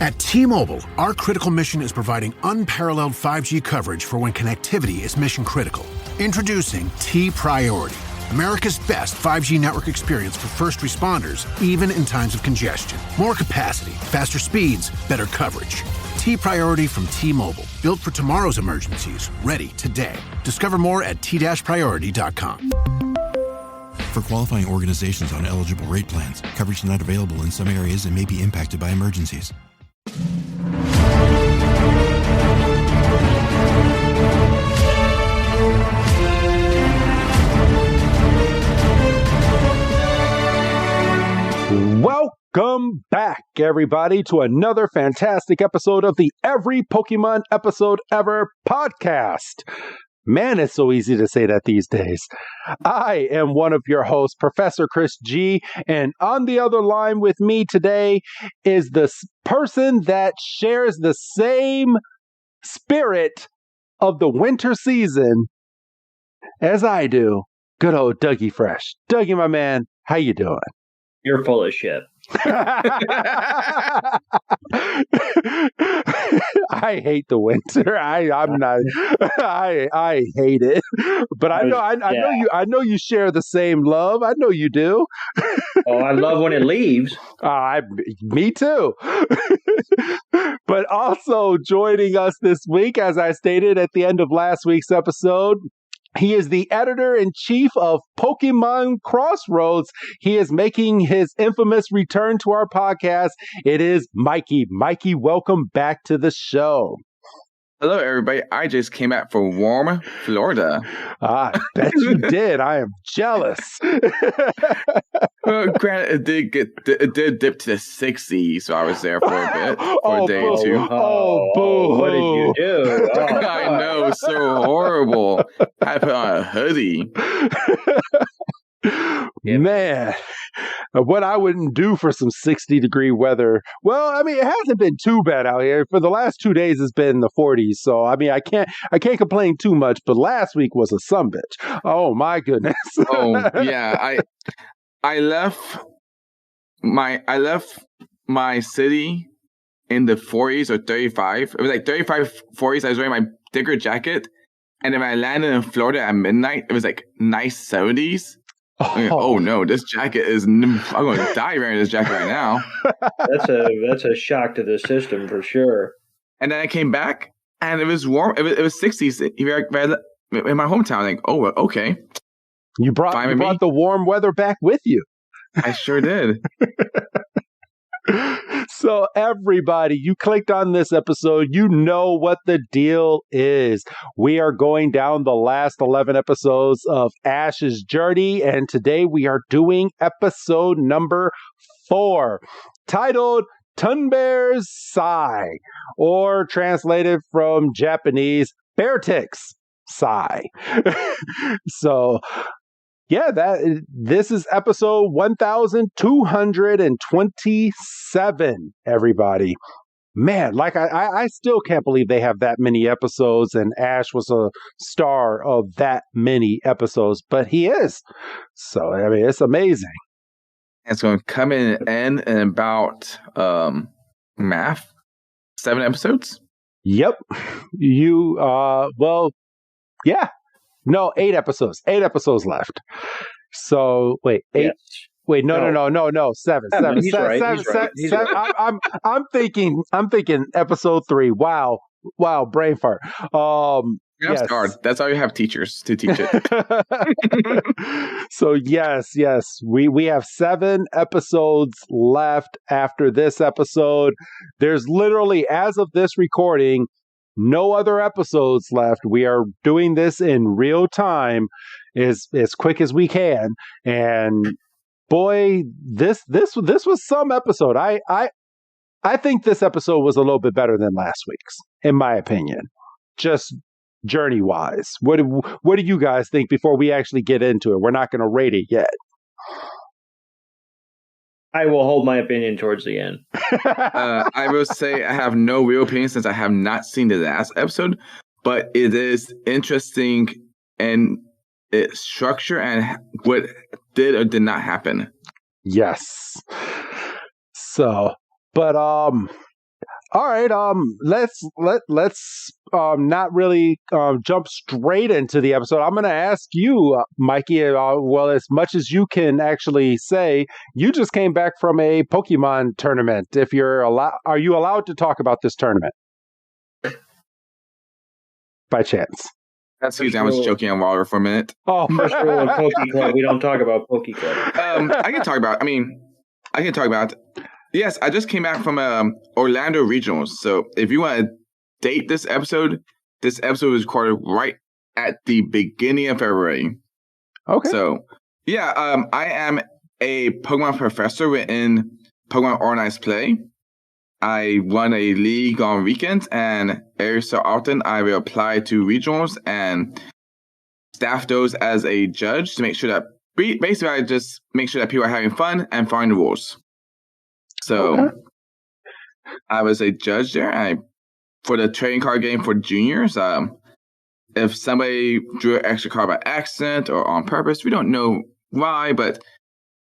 At T-Mobile, our critical mission is providing unparalleled 5G coverage for when connectivity is mission critical. Introducing T-Priority, America's best 5G network experience for first responders, even in times of congestion. More capacity, faster speeds, better coverage. T-Priority from T-Mobile, built for tomorrow's emergencies, ready today. Discover more at t-priority.com. For qualifying organizations on eligible rate plans, coverage not available in some areas and may be impacted by emergencies. Welcome back, everybody, to another fantastic episode of the Every Pokemon Episode Ever podcast. Man, it's so easy to say that these days. I am one of your hosts, Professor Chris G, and on the other line with me today is the person that shares the same spirit of the winter season as I do. Good old Dougie Fresh. Dougie, my man, how you doing? You're full of shit. I hate the winter. I'm not. I hate it. But I know you share the same love. I know you do. Oh, I love when it leaves. Me too. But also joining us this week, as I stated at the end of last week's episode, he is the editor-in-chief of Pokemon Crossroads. He is making his infamous return to our podcast. It is Mikey. Mikey, welcome back to the show. Hello, everybody. I just came back from warm Florida. I bet you did. I am jealous. Well, granted, it did dip to the 60s, so I was there for a bit, for a day or two. Oh, boo! What did you do? Oh. I know, so horrible. I put on a hoodie. Man, what I wouldn't do for some 60-degree weather. Well, I mean, it hasn't been too bad out here. For the last 2 days, it's been in the 40s. So, I mean, I can't complain too much. But last week was a sumbitch. Oh my goodness. Oh yeah, I left my city in the 40s or 35. It was like 35, 40s. I was wearing my thicker jacket, and then when I landed in Florida at midnight, it was like nice 70s. Oh no! This jacket is. I'm going to die wearing this jacket right now. That's a shock to the system for sure. And then I came back, and it was warm. It was 60s in my hometown. Like, oh, okay. You brought the warm weather back with you. I sure did. So everybody, you clicked on this episode, you know what the deal is. We are going down the last 11 episodes of Ash's journey, and today we are doing episode number 4, titled Tunbear's Sigh, or translated from Japanese, Beartic's Sigh. So yeah, this is episode 1227, everybody. Man, like I still can't believe they have that many episodes, and Ash was a star of that many episodes, but he is. So, I mean, it's amazing. It's going to come in about math 7 episodes. Yep. Yeah. No, 8 episodes. 8 episodes left. So wait, 8. Yes. Wait, no. 7. He's right. I'm thinking episode 3. Wow, brain fart. Yes. Hard. That's how you have teachers to teach it. So yes, we have 7 episodes left after this episode. There's literally, as of this recording, no other episodes left. We are doing this in real time, as quick as we can. And boy, this was some episode. I think this episode was a little bit better than last week's, in my opinion. Just journey wise. What do you guys think before we actually get into it? We're not going to rate it yet. I will hold my opinion towards the end. I will say I have no real opinion since I have not seen the last episode, but it is interesting in its structure and what did or did not happen. Yes. So, but All right. Let's not really jump straight into the episode. I'm going to ask you, Mikey. Well, as much as you can actually say, you just came back from a Pokemon tournament. If you're are you allowed to talk about this tournament? By chance. Excuse me, I was joking on water for a minute. Oh, First rule of Poke Club, we don't talk about Poke Club. I can talk about. Yes, I just came back from Orlando Regionals. So if you want to date this episode was recorded right at the beginning of February. Okay. So yeah, I am a Pokemon professor within Pokemon Organized Play. I run a league on weekends, and every so often I will apply to regionals and staff those as a judge to make sure that basically I just make sure that people are having fun and following the rules. So I was a judge there. For the trading card game for juniors, if somebody drew an extra card by accident or on purpose, we don't know why, but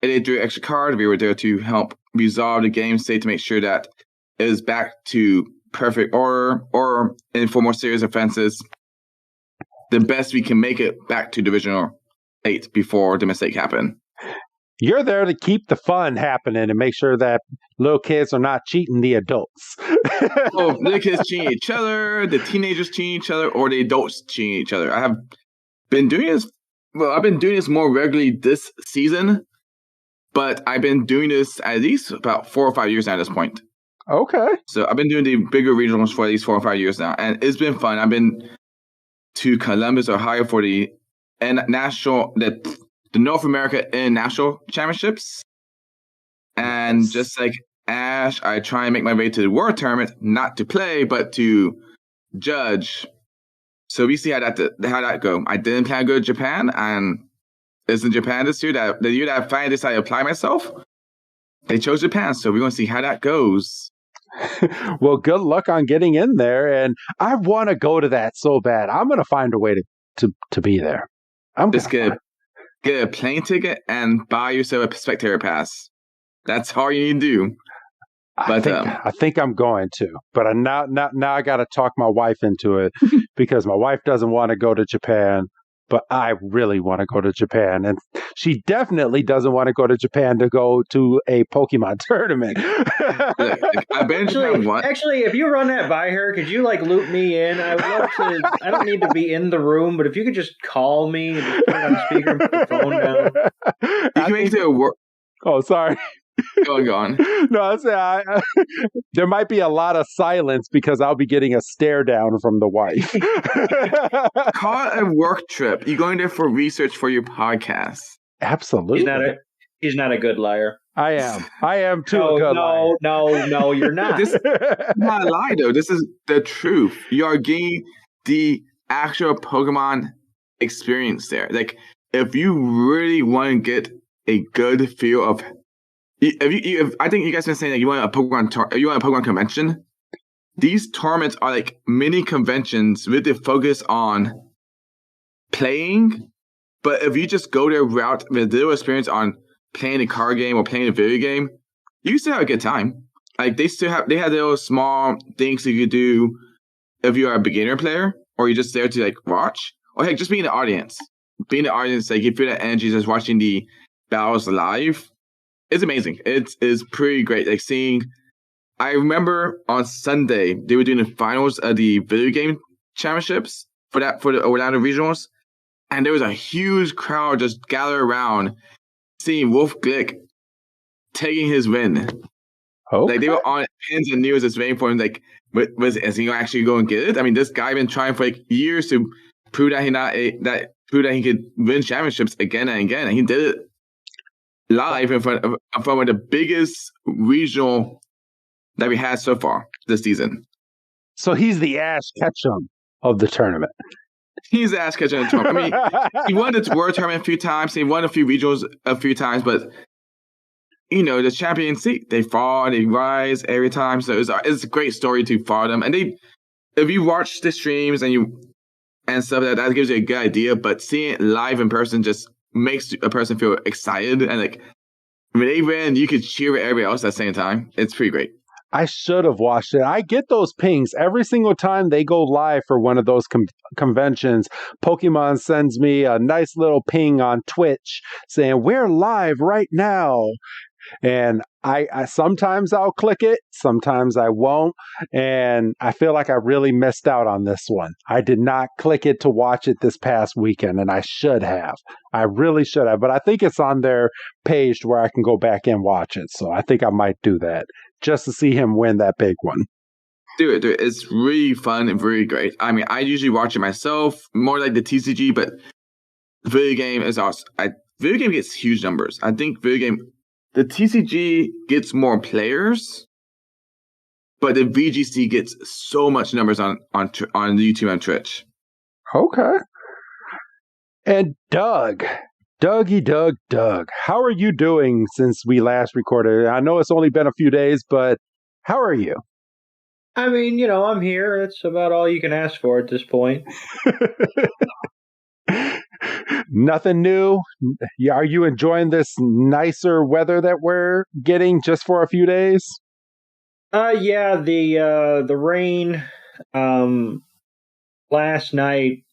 if they drew an extra card, we were there to help resolve the game state to make sure that it is back to perfect order, or for more serious offenses, the best we can make it back to Divisional 8 before the mistake happened. You're there to keep the fun happening and make sure that little kids are not cheating the adults. Well, the kids cheating each other, the teenagers cheating each other, or the adults cheating each other. I've been doing this more regularly this season, but I've been doing this at least about 4 or 5 years now at this point. Okay. So I've been doing the bigger regionals for at least 4 or 5 years now, and it's been fun. I've been to Columbus, Ohio for the North America National Championships. And just like Ash, I try and make my way to the World Tournament, not to play, but to judge. So we see how that go. I didn't plan to go to Japan, and it's in Japan this year, the year that I finally decided to apply myself. They chose Japan, so we're going to see how that goes. Well, good luck on getting in there, and I want to go to that so bad. I'm going to find a way to be there. I'm just get a plane ticket and buy yourself a spectator pass. That's all you need to do. But I think I'm going to. But now I got to talk my wife into it because my wife doesn't want to go to Japan, but I really want to go to Japan, and she definitely doesn't want to go to Japan to go to a Pokemon tournament. Actually, if you run that by her, could you loop me in? I would love to. I don't need to be in the room, but if you could just call me and just put it on speaker and put the phone down. You can make it work. Oh, sorry. Go on. No, there might be a lot of silence because I'll be getting a stare down from the wife. Call it a work trip. You're going there for research for your podcast. Absolutely. He's not a good liar. I am too. No, you're not. This is not a lie, though. This is the truth. You are getting the actual Pokemon experience there. Like, if you really want to get a good feel of, if I think you guys been saying that you want a Pokemon convention. These tournaments are like mini conventions with the focus on playing. But if you just go their route with little experience on playing a card game or playing a video game, you still have a good time. Like they have little small things you could do if you are a beginner player, or you're just there to watch, or heck, just be in the audience. Being in the audience, you feel that energy just watching the battles live. It's amazing. It's pretty great. I remember on Sunday they were doing the finals of the video game championships for the Orlando Regionals, and there was a huge crowd just gathered around seeing Wolf Glick taking his win. Okay. They were on pins and news just waiting for him. Is he actually going to get it? I mean, this guy been trying for years to prove that he could win championships again and again, and he did it live in front of the biggest regional that we had so far this season. So he's the Ash Ketchum of the tournament. He's the Ash Ketchum of the tournament. I mean, he won the World Tournament a few times. He won a few regionals a few times, but the champions, they fall, they rise every time. So it's a great story to follow them. And if you watch the streams and stuff that gives you a good idea, but seeing it live in person just makes a person feel excited, and when they win, you could cheer with everybody else at the same time. It's pretty great. I should have watched it. I get those pings every single time they go live for one of those conventions. Pokemon sends me a nice little ping on Twitch saying, "We're live right now." And I sometimes I'll click it, sometimes I won't. And I feel like I really missed out on this one. I did not click it to watch it this past weekend, and I should have. I really should have. But I think it's on their page where I can go back and watch it. So I think I might do that just to see him win that big one. Do it. It's really fun and really great. I mean, I usually watch it myself, more like the TCG, but video game is awesome. Video game gets huge numbers. I think the TCG gets more players, but the VGC gets so much numbers on YouTube and Twitch. Okay. And Doug, how are you doing since we last recorded? I know it's only been a few days, but how are you? I mean, I'm here. It's about all you can ask for at this point. Nothing new? Are you enjoying this nicer weather that we're getting just for a few days? Yeah, the rain last night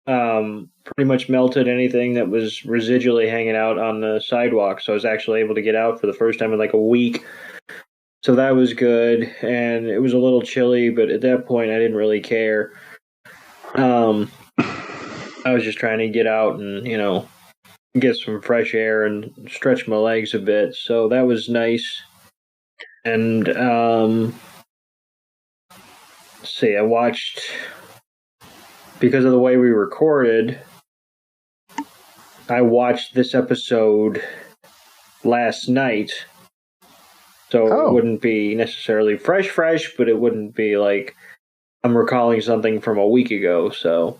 pretty much melted anything that was residually hanging out on the sidewalk, so I was actually able to get out for the first time in like a week. So that was good, and it was a little chilly, but at that point I didn't really care. I was just trying to get out and, get some fresh air and stretch my legs a bit. So that was nice. And, let's see, I watched, because of the way we recorded, I watched this episode last night. So It wouldn't be necessarily fresh, but it wouldn't be like I'm recalling something from a week ago, so...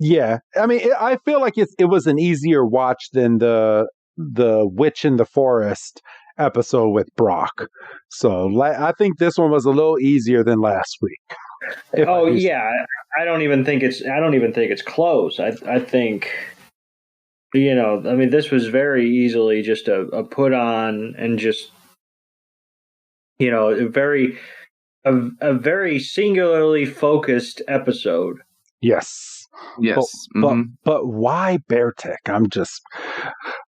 Yeah, I mean, I feel like it was an easier watch than the Witch in the Forest episode with Brock. So I think this one was a little easier than last week. Yeah, I don't even think it's close. I think, I mean, this was very easily just a put on and just, a very singularly focused episode. Yes. Yes. But why Beartic? I'm just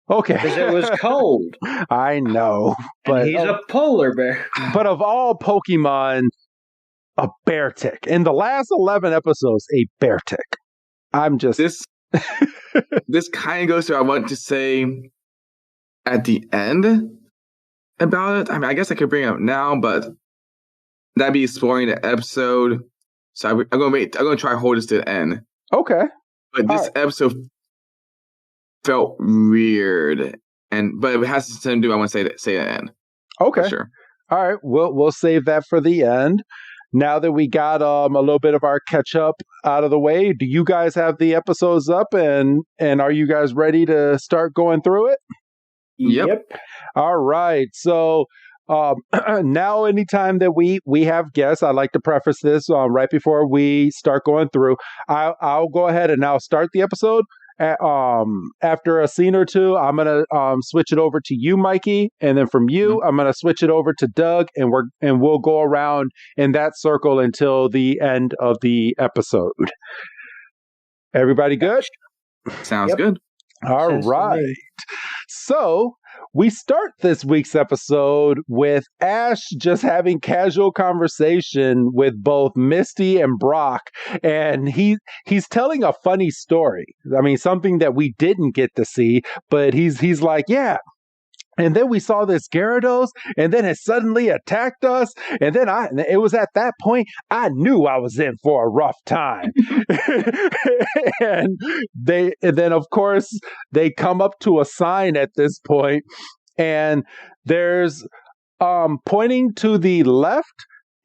okay. Because it was cold. I know, but and he's a polar bear. But of all Pokemon, a Beartic. In the last 11 episodes, a Beartic. I'm just this kind of goes to what I want to say at the end about it. I mean, I guess I could bring it up now, but that'd be spoiling the episode. So I'm gonna wait. I'm gonna try to hold this to the end. Okay. But this episode felt weird, but it has something to do. I want to say the end. Okay. For sure. All right. We'll save that for the end. Now that we got a little bit of our catch up out of the way, do you guys have the episodes up and are you guys ready to start going through it? Yep. All right. So now anytime that we have guests, I like to preface this right before we start going through. I'll go ahead and I'll start the episode. After a scene or two, I'm gonna switch it over to you, Mikey, and then from you, I'm gonna switch it over to Doug, and we'll go around in that circle until the end of the episode. Everybody good? Sounds good. All right. So we start this week's episode with Ash just having casual conversation with both Misty and Brock, and he's telling a funny story. I mean, something that we didn't get to see, but he's like, yeah. And then we saw this Gyarados, and then it suddenly attacked us. And then it was at that point I knew I was in for a rough time. and then of course they come up to a sign at this point, and there's pointing to the left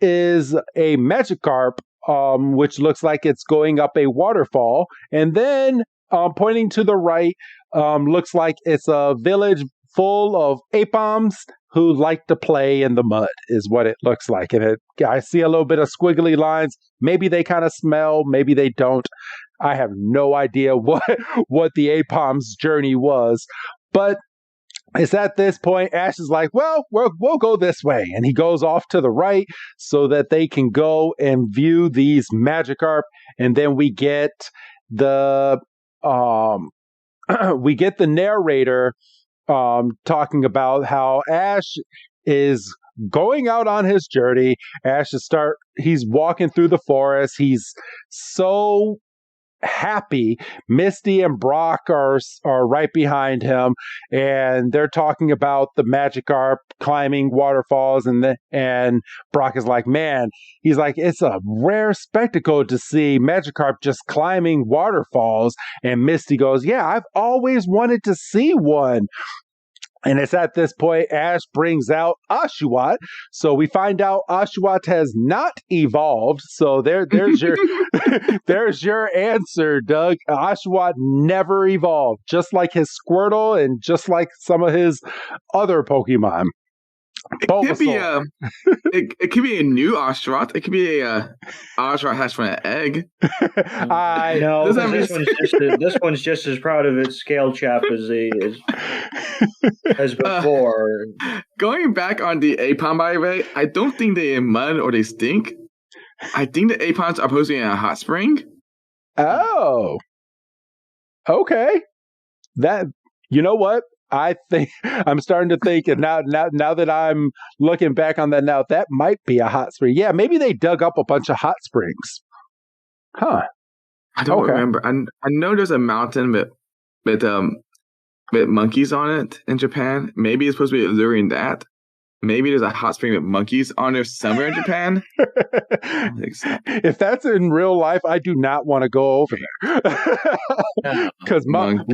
is a Magikarp, which looks like it's going up a waterfall, and then pointing to the right looks like it's a village full of Apoms who like to play in the mud, is what it looks like. And I see a little bit of squiggly lines. Maybe they kind of smell, maybe they don't. I have no idea what the Apom's journey was. But it's at this point Ash is like, well, we'll go this way. And he goes off to the right so that they can go and view these Magikarp. And then we get the narrator talking about how Ash is going out on his journey. He's walking through the forest. He's so happy. Misty and Brock are right behind him, and they're talking about the Magikarp climbing waterfalls, and Brock is like, man, he's like, it's a rare spectacle to see Magikarp just climbing waterfalls. And Misty goes, yeah, I've always wanted to see one. And it's at this point Ash brings out Oshawott. So we find out Oshawott has not evolved. So there's your there's your answer, Doug. Oshawott never evolved, just like his Squirtle and just like some of his other Pokemon. It could be a new Oshawott. It could be a Oshawott hatched from an egg. I know this one's just as proud of its scale chap as before. Going back on the Apon, by the way, I don't think they mud or they stink. I think the Apons are supposed to be in a hot spring. Oh, okay. That, you know what? I think I'm starting to think, and now that I'm looking back on that now, that might be a hot spring. Yeah, maybe they dug up a bunch of hot springs. Huh. I don't remember. I know there's a mountain with monkeys on it in Japan. Maybe it's supposed to be alluring that. Maybe there's a hot spring with monkeys on there somewhere in Japan. I don't think so. If that's in real life, I do not want to go over there. Because wild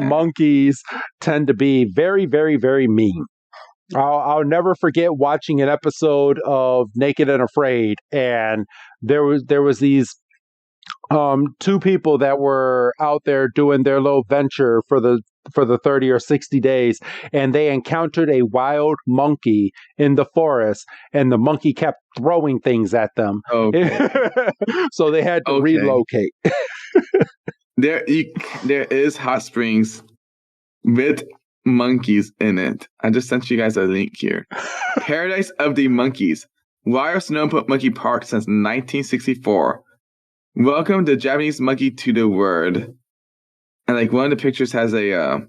monkeys tend to be very, very, very mean. I'll never forget watching an episode of Naked and Afraid, and there was these two people that were out there doing their little venture for the 30 or 60 days, and they encountered a wild monkey in the forest, and the monkey kept throwing things at them. Okay. So they had to relocate. There is hot springs with monkeys in it. I just sent you guys a link here. Paradise of the Monkeys. Wild Snow Monkey Park since 1964. Welcome the Japanese monkey to the world. And like one of the pictures has a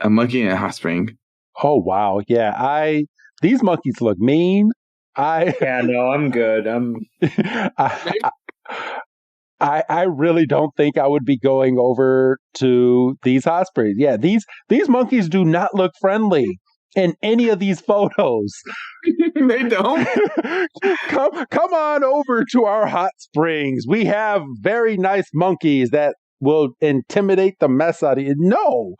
monkey in a hot spring. Oh wow, yeah. These monkeys look mean. I'm good. I really don't think I would be going over to these hot springs. Yeah, these monkeys do not look friendly in any of these photos. They don't. Come on over to our hot springs. We have very nice monkeys that will intimidate the mess out of you. No.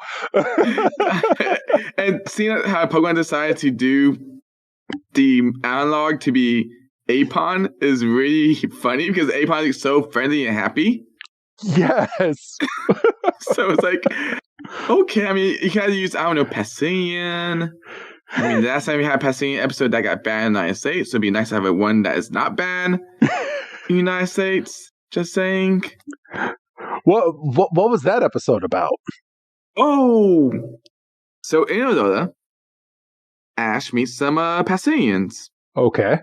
And seeing how Pokemon decided to do the analog to be Apon is really funny because Apon is so friendly and happy. Yes. So it's like, okay, I mean, you gotta use, Passinian. I mean, last time we had a Passinian episode that got banned in the United States, so it'd be nice to have a one that is not banned in the United States. Just saying. What was that episode about? Oh, so in Ododa, Ash meets some Passinians. Okay.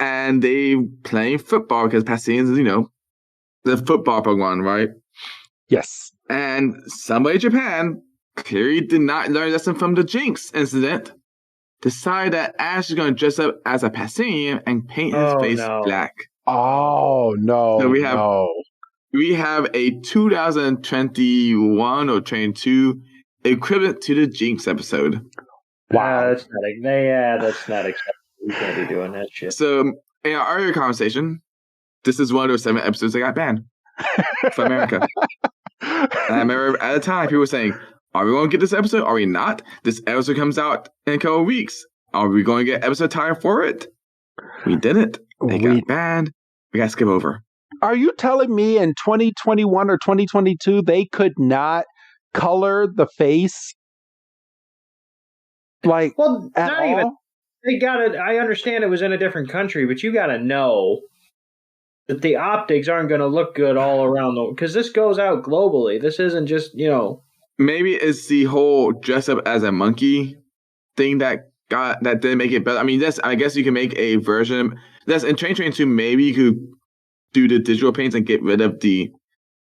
And they play football because Passinians is, the football Pokemon, right? Yes. And somebody in Japan clearly did not learn a lesson from the Jinx incident. Decided that Ash is going to dress up as a Passinian and paint his face black. Oh, no. So we have a 2021 or 22 equivalent to the Jinx episode. Wow. That's not acceptable. We can't be doing that shit. So, in our earlier conversation, this is one of those 7 episodes that got banned from America. And I remember at the time, people were saying, are we going to get this episode? Are we not? This episode comes out in a couple of weeks. Are we going to get episode time for it? We didn't. They got banned. We got to skip over. Are you telling me in 2021 or 2022, they could not color the face? Like, well, at not all? Even. They got it. I understand it was in a different country, but you got to know that the optics aren't going to look good all around because this goes out globally. This isn't just, maybe it's the whole dress up as a monkey thing that didn't make it better. I mean, I guess you can make a version. That's in Train 2. Maybe you could do the digital paints and get rid of the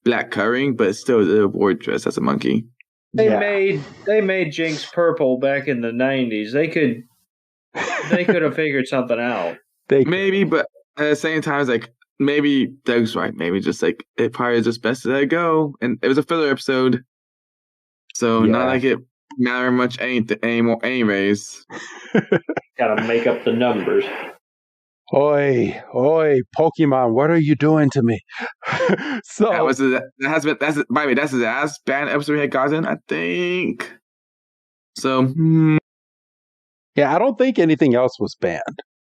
black coloring, but it's still a little boy dressed as a monkey. They made Jinx purple back in the 90s. They could have figured something out. Maybe, but at the same time, it's like maybe Doug's right. Maybe just like it probably is just best to let it go. And it was a filler episode, so not like it matter much anymore. Anyways, gotta make up the numbers. Oi, Pokemon, what are you doing to me? So that's by the way, that's his last banned episode we had gotten, I think. So yeah, I don't think anything else was banned.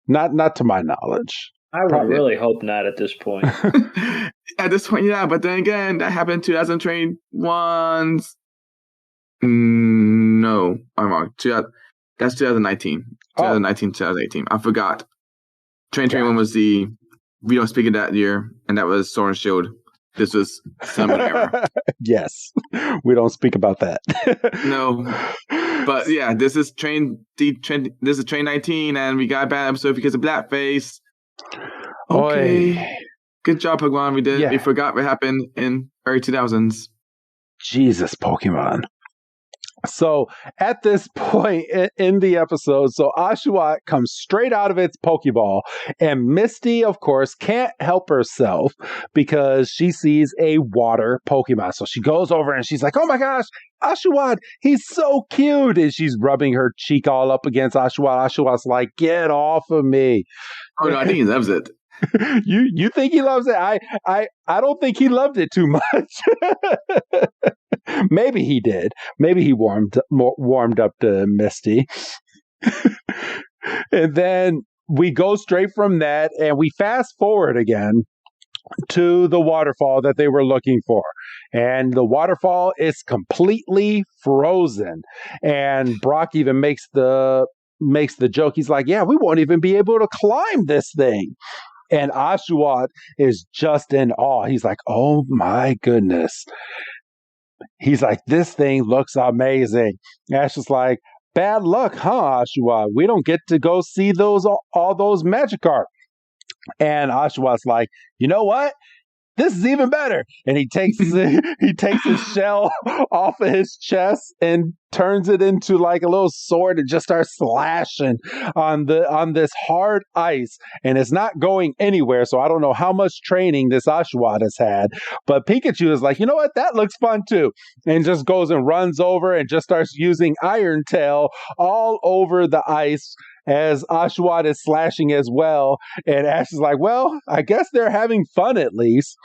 Not to my knowledge. I would really hope not at this point. At this point, yeah, but then again, that happened in 2021. No, I'm wrong. That's 2019. 2019, 2018. I forgot. 2021 was the We Don't Speak of that year, and that was Sword and Shield. This was Summon Era. Yes, we don't speak about that. No, but yeah, this is Train 19, and we got a bad episode because of blackface. Okay, good job, Pokemon. We did. We forgot what happened in early 2000s. Jesus, Pokemon. So at this point in the episode, Oshawott comes straight out of its Pokeball, and Misty, of course, can't help herself because she sees a water Pokemon. So she goes over and she's like, oh my gosh, Oshawott, he's so cute. And she's rubbing her cheek all up against Oshawott. Oshawott's like, get off of me. Oh no, I think he loves it. You think he loves it? I don't think he loved it too much. Maybe he did. Maybe he warmed up to Misty. And then we go straight from that and we fast forward again to the waterfall that they were looking for. And the waterfall is completely frozen. And Brock even makes the joke. He's like, yeah, we won't even be able to climb this thing. And Oshawott is just in awe. He's like, oh my goodness. He's like, this thing looks amazing. Ash is like, bad luck, huh, Oshawott? We don't get to go see all those Magikarp. And Oshawott's like, you know what? This is even better. And he takes his shell off of his chest and turns it into like a little sword and just starts slashing on this hard ice. And it's not going anywhere. So I don't know how much training this Oshawott has had. But Pikachu is like, you know what? That looks fun too. And just goes and runs over and just starts using Iron Tail all over the ice as Oshawott is slashing as well. And Ash is like, well, I guess they're having fun at least.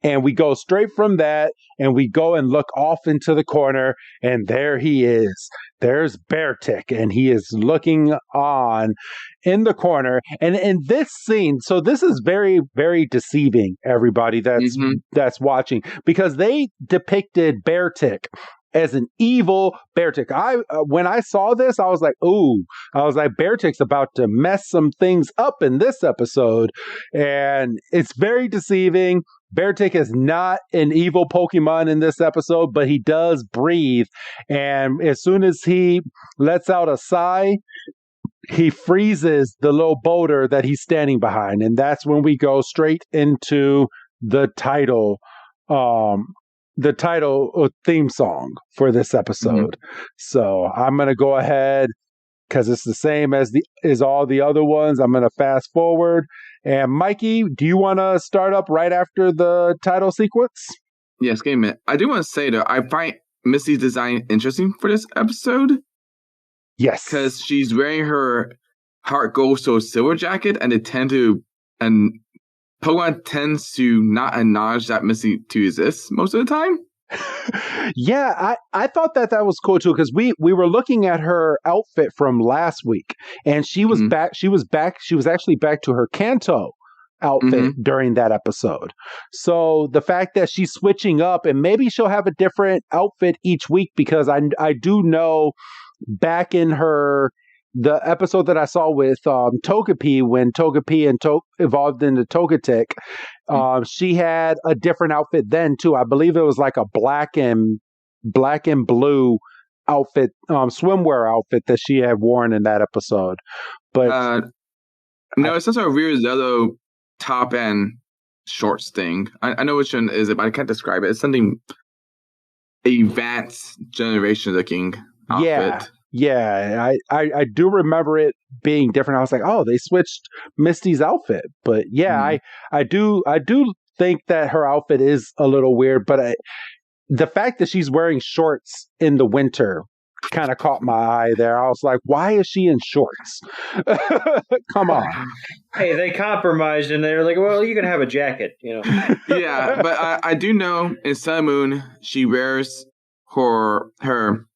And we go straight from that and we go and look off into the corner and there he is. There's Beartic and he is looking on in the corner. And in this scene, so this is very, very deceiving, everybody that's watching, because they depicted Beartic as an evil Beartic. When I saw this, I was like, ooh. I was like, Beartic's about to mess some things up in this episode. And it's very deceiving. Beartic is not an evil Pokemon in this episode, but he does breathe. And as soon as he lets out a sigh, he freezes the little boulder that he's standing behind. And that's when we go straight into the title theme song for this episode. So I'm going to go ahead, because it's the same as all the other ones. I'm going to fast forward. And Mikey, do you want to start up right after the title sequence? Yes, give me a minute. I do want to say, though, I find Missy's design interesting for this episode. Yes. Because she's wearing her Heart Gold Soul Silver jacket, and Pokemon tends to not acknowledge that Missy to exist most of the time. Yeah, I thought that was cool too, because we were looking at her outfit from last week, and she was back. She was actually back to her Kanto outfit during that episode. So the fact that she's switching up, and maybe she'll have a different outfit each week, because I do know back in the episode that I saw with Togepi, when Togepi evolved into Togetic, she had a different outfit then too. I believe it was like a black and black and blue outfit, swimwear outfit that she had worn in that episode. But no, it's some sort of weird yellow top and shorts thing. I know which one is it, but I can't describe it. It's something advanced generation looking outfit. Yeah, I do remember it being different. I was like, oh, they switched Misty's outfit. But yeah, I do think that her outfit is a little weird. But the fact that she's wearing shorts in the winter kind of caught my eye there. I was like, why is she in shorts? Come on. Hey, they compromised and they were like, well, you can have a jacket, Yeah, but I do know in Sun Moon she wears her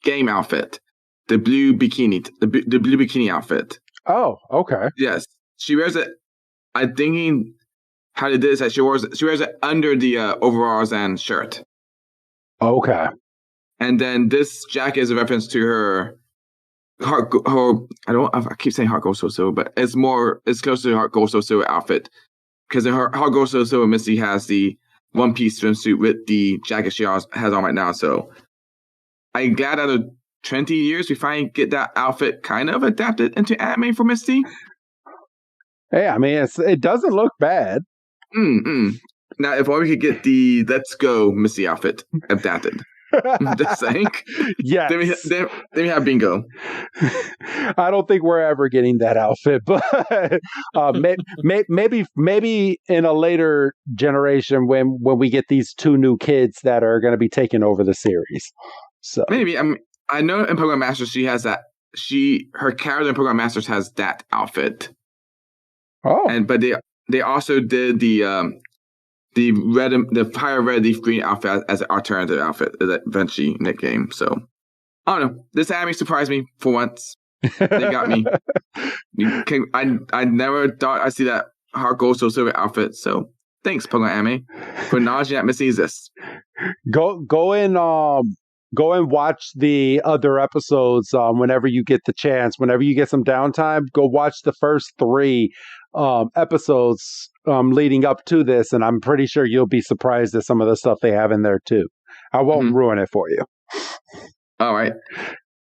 game outfit, the blue bikini outfit. Oh, okay. Yes, she wears it. I'm thinking how they did is that she wears it under the overalls and shirt. Okay. And then this jacket is a reference to her I keep saying Heart Gold So, but it's close to Heart Gold So outfit. Because her Heart Gold So Misty has the one-piece swimsuit with the jacket she has on right now. So I'm glad out of 20 years we finally get that outfit kind of adapted into anime for Misty. Hey, I mean, it doesn't look bad. Now, if only we could get the Let's Go Misty outfit adapted. Just saying. Yeah. Then we have bingo. I don't think we're ever getting that outfit, but maybe in a later generation when we get these two new kids that are going to be taking over the series. So maybe I know in Pokemon Masters she has that. Her character in Pokemon Masters has that outfit. Oh, but they also did the fire red leaf green outfit as an alternative outfit eventually in that game. So I don't know. This anime surprised me for once. They got me. I never thought I'd see that Heart Gold So Silver outfit. So thanks, Pokemon Anime, for acknowledging that Misty exists. Go and watch the other episodes whenever you get the chance. Whenever you get some downtime, go watch the first 3 episodes leading up to this, and I'm pretty sure you'll be surprised at some of the stuff they have in there too. I won't ruin it for you. All right.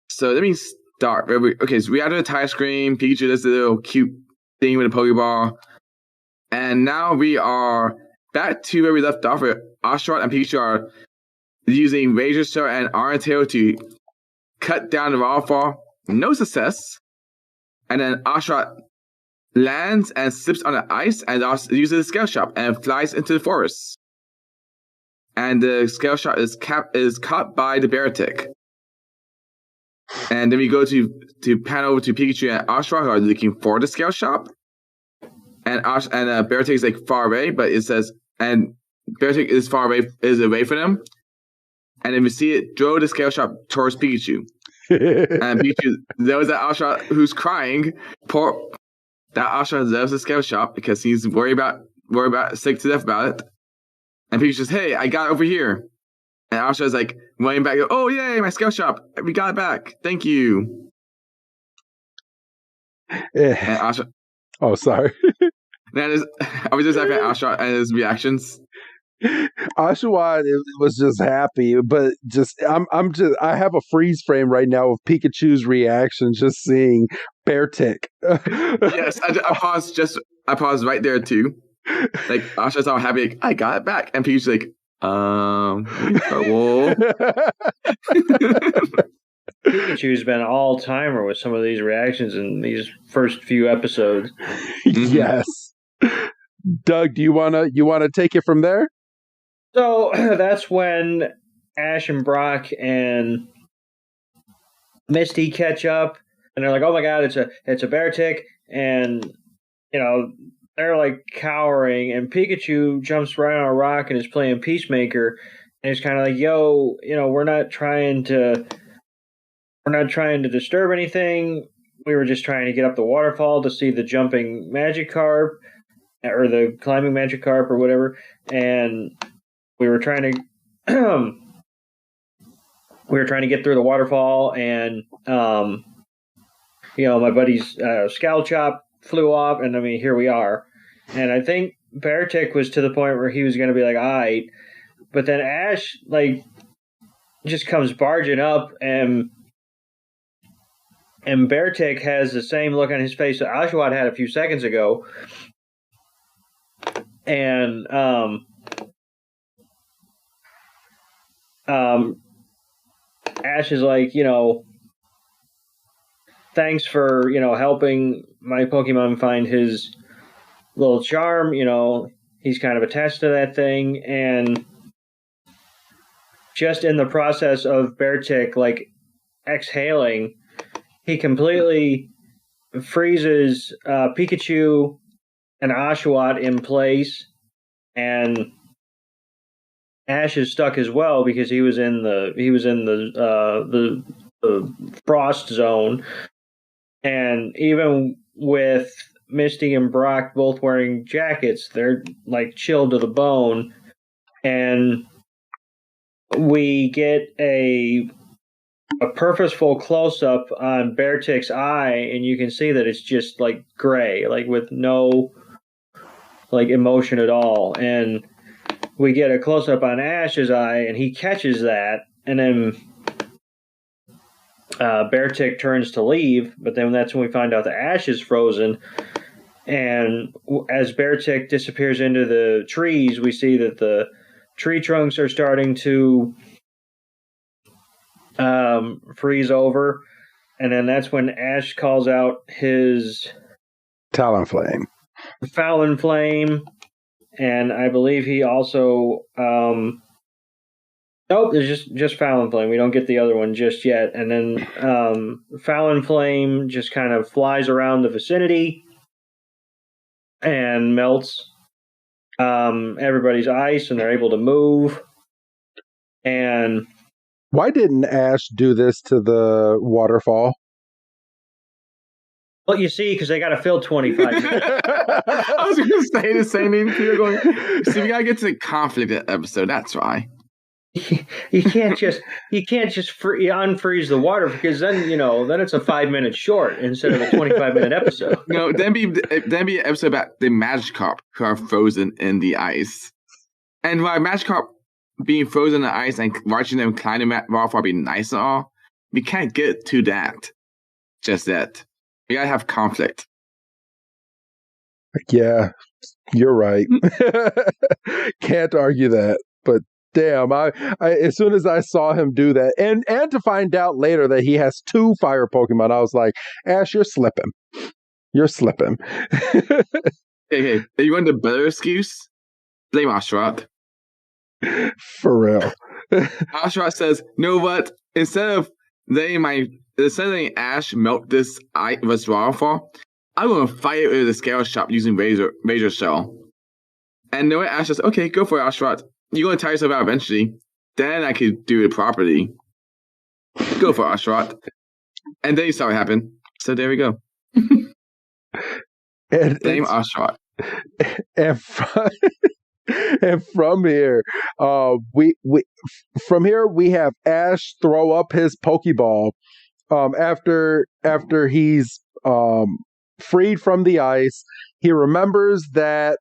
So let me start. Okay, so we added a tie screen. Pikachu does the little cute thing with a Pokeball. And now we are back to where we left off, where Oshawott and Pikachu are using Razor Shell and Iron Tail to cut down the waterfall. No success. And then Oshawott lands and slips on the ice and also uses a Scale Shot and flies into the forest. And the Scale Shot is caught by the Beartic. And then we go to pan over to Pikachu and Oshawott, who are looking for the Scale Shot. And Beartic is like far away, but it says, and Beartic is away from them. And then we see it throw the Scale Shot towards Pikachu. And Pikachu knows that Oshawott, who's crying, that Oshawott loves the Scale Shot because he's worried about sick to death about it. And Pikachu says, "Hey, I got it over here." And Oshawott's like running back, "Oh yay, my Scale Shot! We got it back! Thank you." And Oshawott. Oh, sorry. I was just happy at Oshawott and his reactions. Oshawott was just happy, but I have a freeze frame right now of Pikachu's reaction just seeing Beartic. Yes, I paused right there too. Like Oshawott's all happy, like, I got it back, and Pikachu's like, trouble. Pikachu's been all timer with some of these reactions in these first few episodes. Yes. Doug, do you wanna take it from there? So that's when Ash and Brock and Misty catch up, and they're like, "Oh my God, it's a Beartic," and they're like cowering, and Pikachu jumps right on a rock and is playing Peacemaker, and he's kind of like, "Yo, we're not trying to disturb anything. We were just trying to get up the waterfall to see the jumping Magikarp or the climbing Magikarp or whatever, and we were trying to get through the waterfall, and my buddy's Scowl Chop flew off, and I mean, here we are." And I think Beartic was to the point where he was going to be like, "All right," but then Ash just comes barging up, and Beartic has the same look on his face that Oshawott had a few seconds ago. And Ash is like, thanks for, helping my Pokemon find his little charm. He's kind of attached to that thing. And just in the process of Beartic, like, exhaling, he completely freezes Pikachu and Oshawott in place, and Ash is stuck as well because he was in the frost zone. And even with Misty and Brock both wearing jackets, they're like chilled to the bone. And we get a purposeful close-up on Beartic's eye, and you can see that it's just like gray, like with no like emotion at all. And we get a close-up on Ash's eye, and he catches that, and then Beartic turns to leave, but then that's when we find out that Ash is frozen. And as Beartic disappears into the trees, we see that the tree trunks are starting to freeze over, and then that's when Ash calls out his Talonflame. Flame, and I believe he also there's just Flame. We don't get the other one just yet. And then Flame just kind of flies around the vicinity and melts everybody's ice, and they're able to move. And why didn't Ash do this to the waterfall? Well, you see, because they got to fill 25 minutes. I was going to say the same thing. You're going, see, we got to get to the conflict episode. That's why. You can't just unfreeze the water, because then then it's a 5-minute short instead of a 25-minute episode. No, then be an episode about the Magikarp who are frozen in the ice, and while Magikarp being frozen in the ice and watching them climb the waterfall be nice and all, we can't get to that just yet. We gotta have conflict. Yeah, you're right. Can't argue that. But damn, I as soon as I saw him do that, and to find out later that he has 2 fire Pokemon, I was like, Ash, you're slipping. You're slipping. Hey, you want the better excuse? Blame Oshawott. For real. Oshawott says, "You know what? Instead of letting Ash melt this waterfall, I'm going to fight it with the scale shop using Razor Shell." And the way Ash says, "Okay, go for it, Oshawott. You're going to tire yourself out eventually. Then I could do it properly. Go for it, Oshawott." And then you saw what happened. So there we go. Blame Oshawott. And from here, we have Ash throw up his Pokeball after he's freed from the ice. He remembers that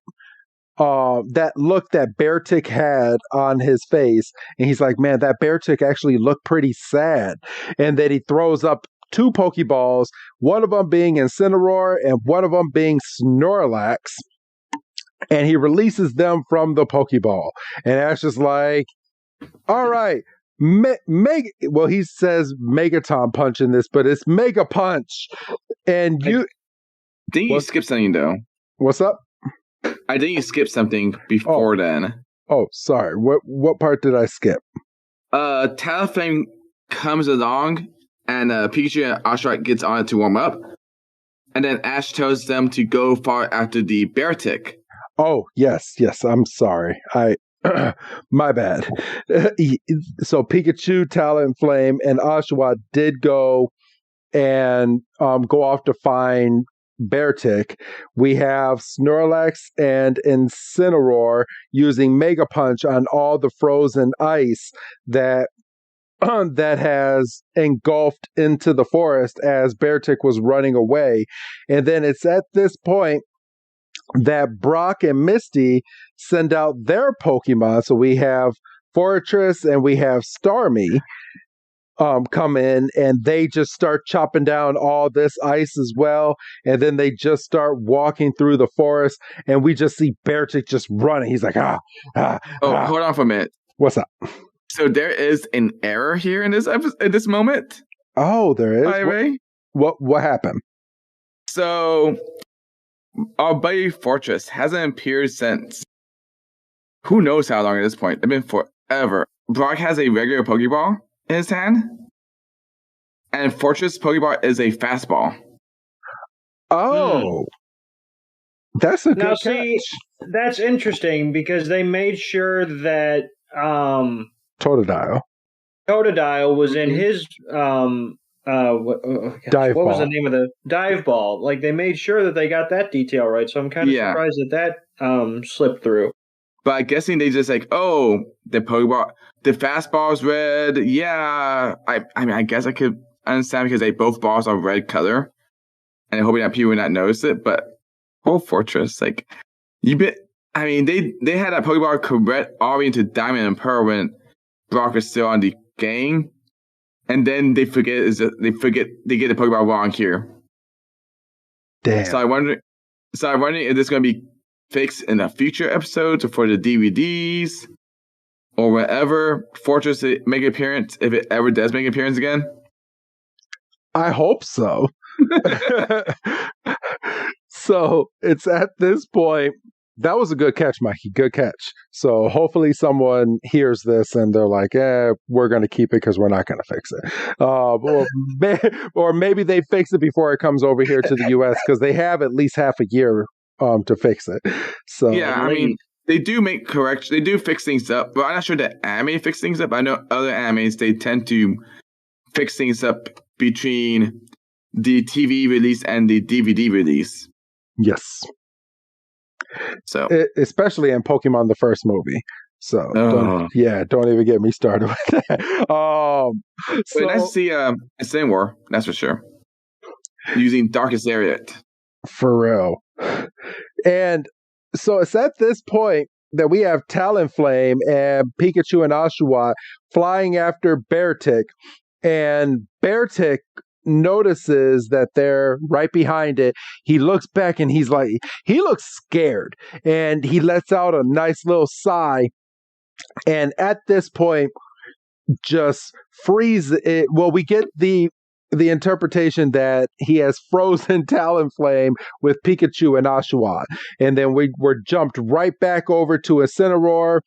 look that Beartic had on his face, and he's like, man, that Beartic actually looked pretty sad. And then he throws up 2 Pokeballs, one of them being Incineroar and one of them being Snorlax. And he releases them from the Pokeball. And Ash is like, all right, well, he says Megaton Punch in this, but it's Mega Punch. And I think you skipped something, though. What's up? I think you skipped something before then. Oh, sorry. What part did I skip? Talonflame comes along, and Pikachu and Oshawott gets on it to warm up. And then Ash tells them to go far after the Beartic. Oh, yes. I'm sorry. My bad. So Pikachu, Talonflame, and Oshawott did go and go off to find Beartic. We have Snorlax and Incineroar using Mega Punch on all the frozen ice that has engulfed into the forest as Beartic was running away. And then it's at this point that Brock and Misty send out their Pokemon. So we have Fortress and we have Starmie come in, and they just start chopping down all this ice as well. And then they just start walking through the forest, and we just see Beartic just running. He's like, hold on for a minute. What's up? So there is an error here in this episode, at this moment. Oh, there is. By the way, what happened? So our buddy Fortress hasn't appeared since who knows how long at this point. It's been forever. Brock has a regular Pokeball in his hand, and Fortress Pokeball is a fastball. Oh, that's a good catch. That's interesting because they made sure that Totodile was in his dive what ball. was the name of the dive ball? Like they made sure that they got that detail right. So I'm kind of surprised that slipped through. But I'm guessing they just like, oh, the Pokeball, the fastball's red. Yeah, I mean, I guess I could understand because both balls are red color, and I'm hoping that people would not notice it. But Fortress, like, I mean, they had that Pokeball correct all the way into Diamond and Pearl when Brock was still on the game, and then they get the Pokeball wrong here. Damn. So I'm wondering if this is going to be fixed in a future episode or for the DVDs or whatever. Fortress make an appearance if it ever does make an appearance again. I hope so. So it's at this point. That was a good catch, Mikey. Good catch. So hopefully someone hears this and they're like, we're going to keep it because we're not going to fix it. Or maybe they fix it before it comes over here to the U.S. because they have at least half a year to fix it. So yeah, I mean, they do make corrections. They do fix things up, but I'm not sure that anime fix things up. I know other animes, they tend to fix things up between the TV release and the DVD release. Yes. So especially in Pokemon the first movie. So don't even get me started with that. But nice to see Insane War, that's for sure. Using Darkest Lariat. For real. And so it's at this point that we have Talonflame and Pikachu and Oshawott flying after Beartic, and Beartic notices that they're right behind it. He looks back and he looks scared, and he lets out a nice little sigh, and at this point just freeze it. Well, we get the interpretation that he has frozen Talonflame with Pikachu and Oshawott, and then we're jumped right back over to Incineroar,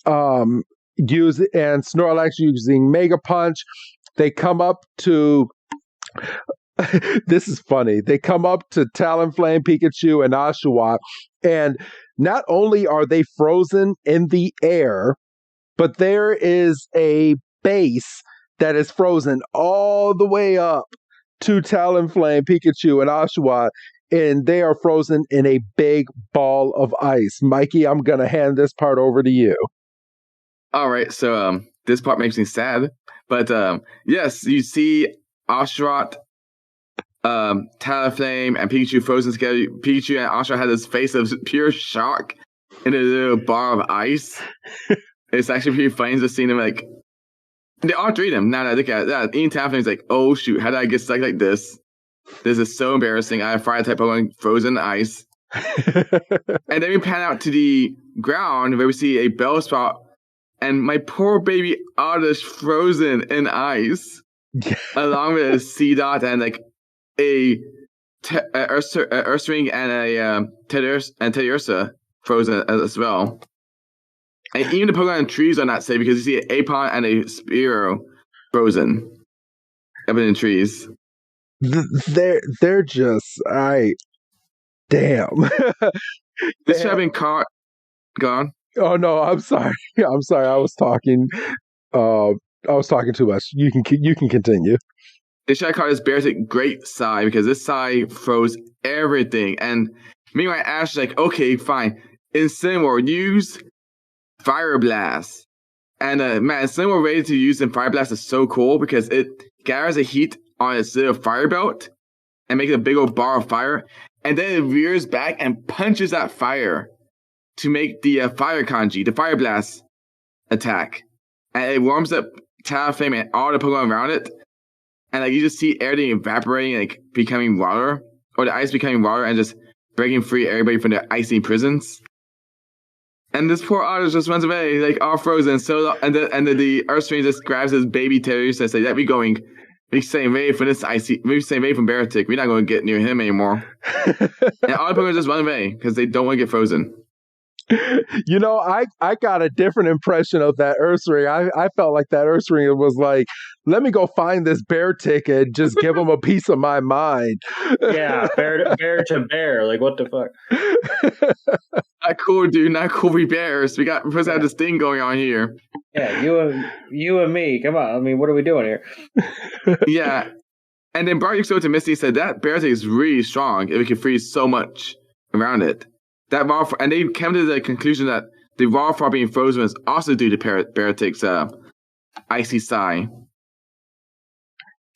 and Snorlax using Mega Punch. They come up to this is funny. They come up to Talonflame, Pikachu, and Oshawott, and not only are they frozen in the air, but there is a base that is frozen all the way up to Talonflame, Pikachu, and Oshawott, and they are frozen in a big ball of ice. Mikey, I'm going to hand this part over to you. All right, so this part makes me sad, but yes, you see Oshawott, Talonflame, and Pikachu frozen together. Pikachu and Oshawott had this face of pure shock in a little bar of ice. It's actually pretty funny to see them like. They all three of them. Now that I look at that, Ian Talonflame's like, oh shoot, how did I get stuck like this? This is so embarrassing. I have fire type Pokemon frozen in ice. And then we pan out to the ground where we see a Bellsprout, and my poor baby Oddish frozen in ice, along with a Seedot and like a Ursaring and a Teddiursa frozen as well. And even the Pokemon in trees are not safe because you see an Apon and a Spearow frozen up in the trees. They're just damn. This should have been caught. Gone. Oh no, I'm sorry. I'm sorry. I was talking. I was talking too much. You can continue. They should have caught this Beartic great Sigh because this Sigh froze everything. And meanwhile, Ash is like, okay, fine. Incineroar, use Fire Blast. And man, Incineroar ready to use in Fire Blast is so cool because it gathers a heat on its little fire belt and makes a big old bar of fire. And then it rears back and punches that fire to make the fire kanji, the Fire Blast, attack. And it warms up Talonflame and all the Pokemon around it. And like you just see everything evaporating, like becoming water. Or the ice becoming water and just breaking free everybody from their icy prisons. And this poor otter just runs away, like all frozen. So and the Earth Strain just grabs his baby terriers and says, "We staying away from this icy. We staying away from Beartic. We're not going to get near him anymore." And all the Pokemon just run away because they don't want to get frozen. You know, I got a different impression of that Ursaring. I felt like that Ursaring was like, let me go find this Beartic and just give him a piece of my mind. Yeah, bear to bear. Like, what the fuck? Not cool, dude. Not cool. We bears. We're supposed to have this thing going on here. Yeah, you and me. Come on. I mean, what are we doing here? Yeah. And then Beartic spoke to Misty, said that Beartic is really strong if it can freeze so much around it. And they came to the conclusion that the waterfall being frozen was also due to Beartic's icy Sigh.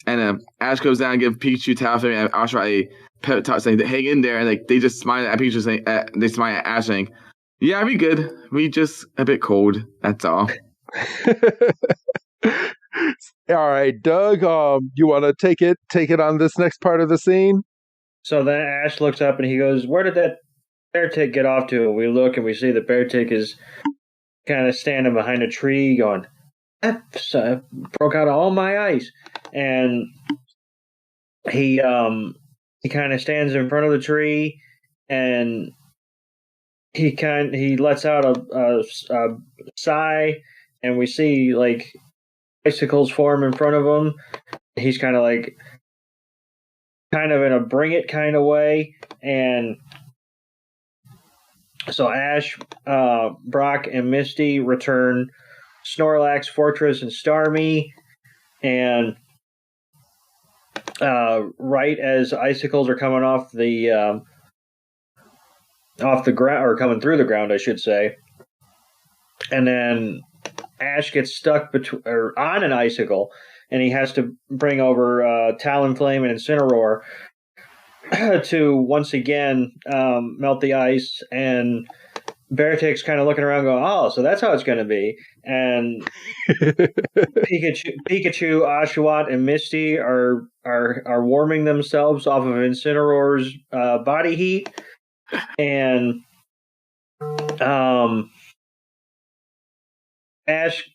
And Ash goes down and gives Pikachu, Talonflame, and Oshawott a pep talk saying, hang in there. And like they just smile at Pikachu saying, they smile at Ash saying, yeah, we good. We just a bit cold. That's all. All right, Doug, you want to take it on this next part of the scene? So then Ash looks up and he goes, where did that Beartic get off to? And we look and we see that Beartic is kind of standing behind a tree going, that broke out all my ice. And he kind of stands in front of the tree and he lets out a sigh, and we see like icicles form in front of him. He's kind of in a bring it kind of way. And so Ash, Brock, and Misty return Snorlax, Fortress, and Starmie. And right as icicles are coming off the ground, or coming through the ground, I should say. And then Ash gets stuck on an icicle, and he has to bring over Talonflame and Incineroar to once again melt the ice. And Beartic's kind of looking around going, oh, so that's how it's going to be. And Pikachu, Oshawott, and Misty are warming themselves off of Incineroar's body heat. And Ash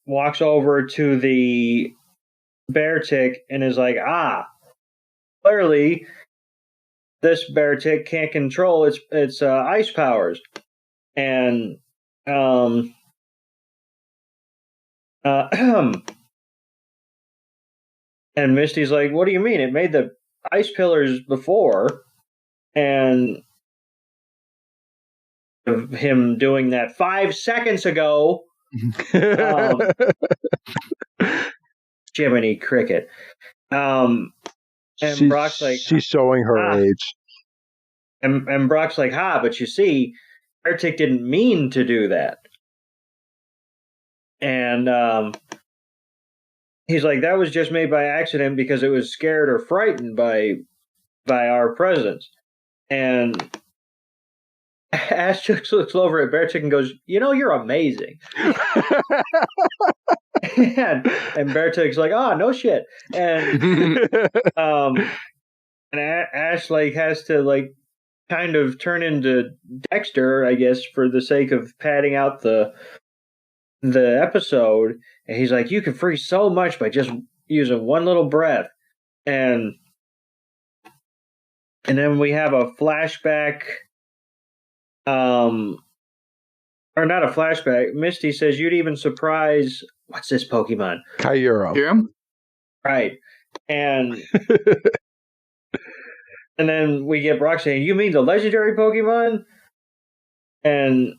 walks over to the Beartic and is like, clearly this Beartic can't control its ice powers. And and Misty's like, what do you mean? It made the ice pillars before. And him doing that 5 seconds ago. Jiminy Cricket. And Brock's like, she's showing her age. And Brock's like, but you see, Beartic didn't mean to do that. And he's like, that was just made by accident because it was scared or frightened by our presence. And Ash just looks over at Beartic and goes, you're amazing. and Beartic's like, no shit. And Ash has to kind of turn into Dexter, I guess, for the sake of padding out the episode. And he's like, you can freeze so much by just using one little breath. And then we have a flashback. Or not a flashback. Misty says you'd even surprise, what's this Pokemon? Kyurem. Right. And and then we get Brock saying, you mean the legendary Pokemon? And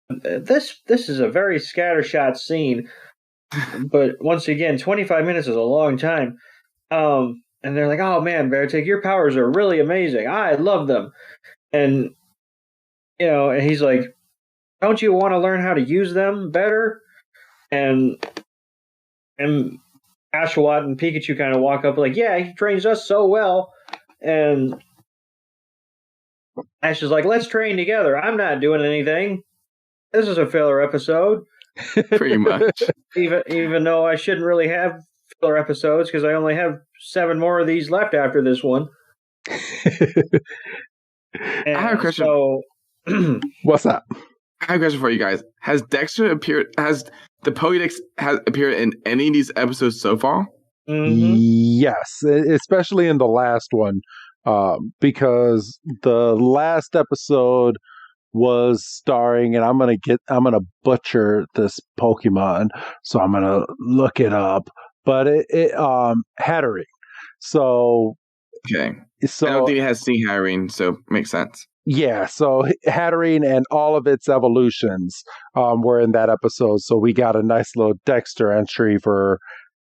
this is a very scattershot scene. But once again, 25 minutes is a long time. And they're like, oh man, Beartic, your powers are really amazing. I love them. And and he's like, don't you want to learn how to use them better? And Oshawott and Pikachu kind of walk up like, yeah, he trains us so well. And Ash is like, let's train together. I'm not doing anything. This is a filler episode. Pretty much. Even though I shouldn't really have filler episodes because I only have 7 more of these left after this one. I have a question. So, What's up? I have a question for you guys. Has Dexter appeared? Has the Pokédex has appeared in any of these episodes so far? mhm. Yes, especially in the last one, because the last episode was starring, and I'm gonna butcher this Pokemon, so I'm gonna look it up. But it Hatterene. So Okay. I don't think it has Sea Harrowing, so makes sense. yeah, so Hatterene and all of its evolutions were in that episode. So we got a nice little Dexter entry for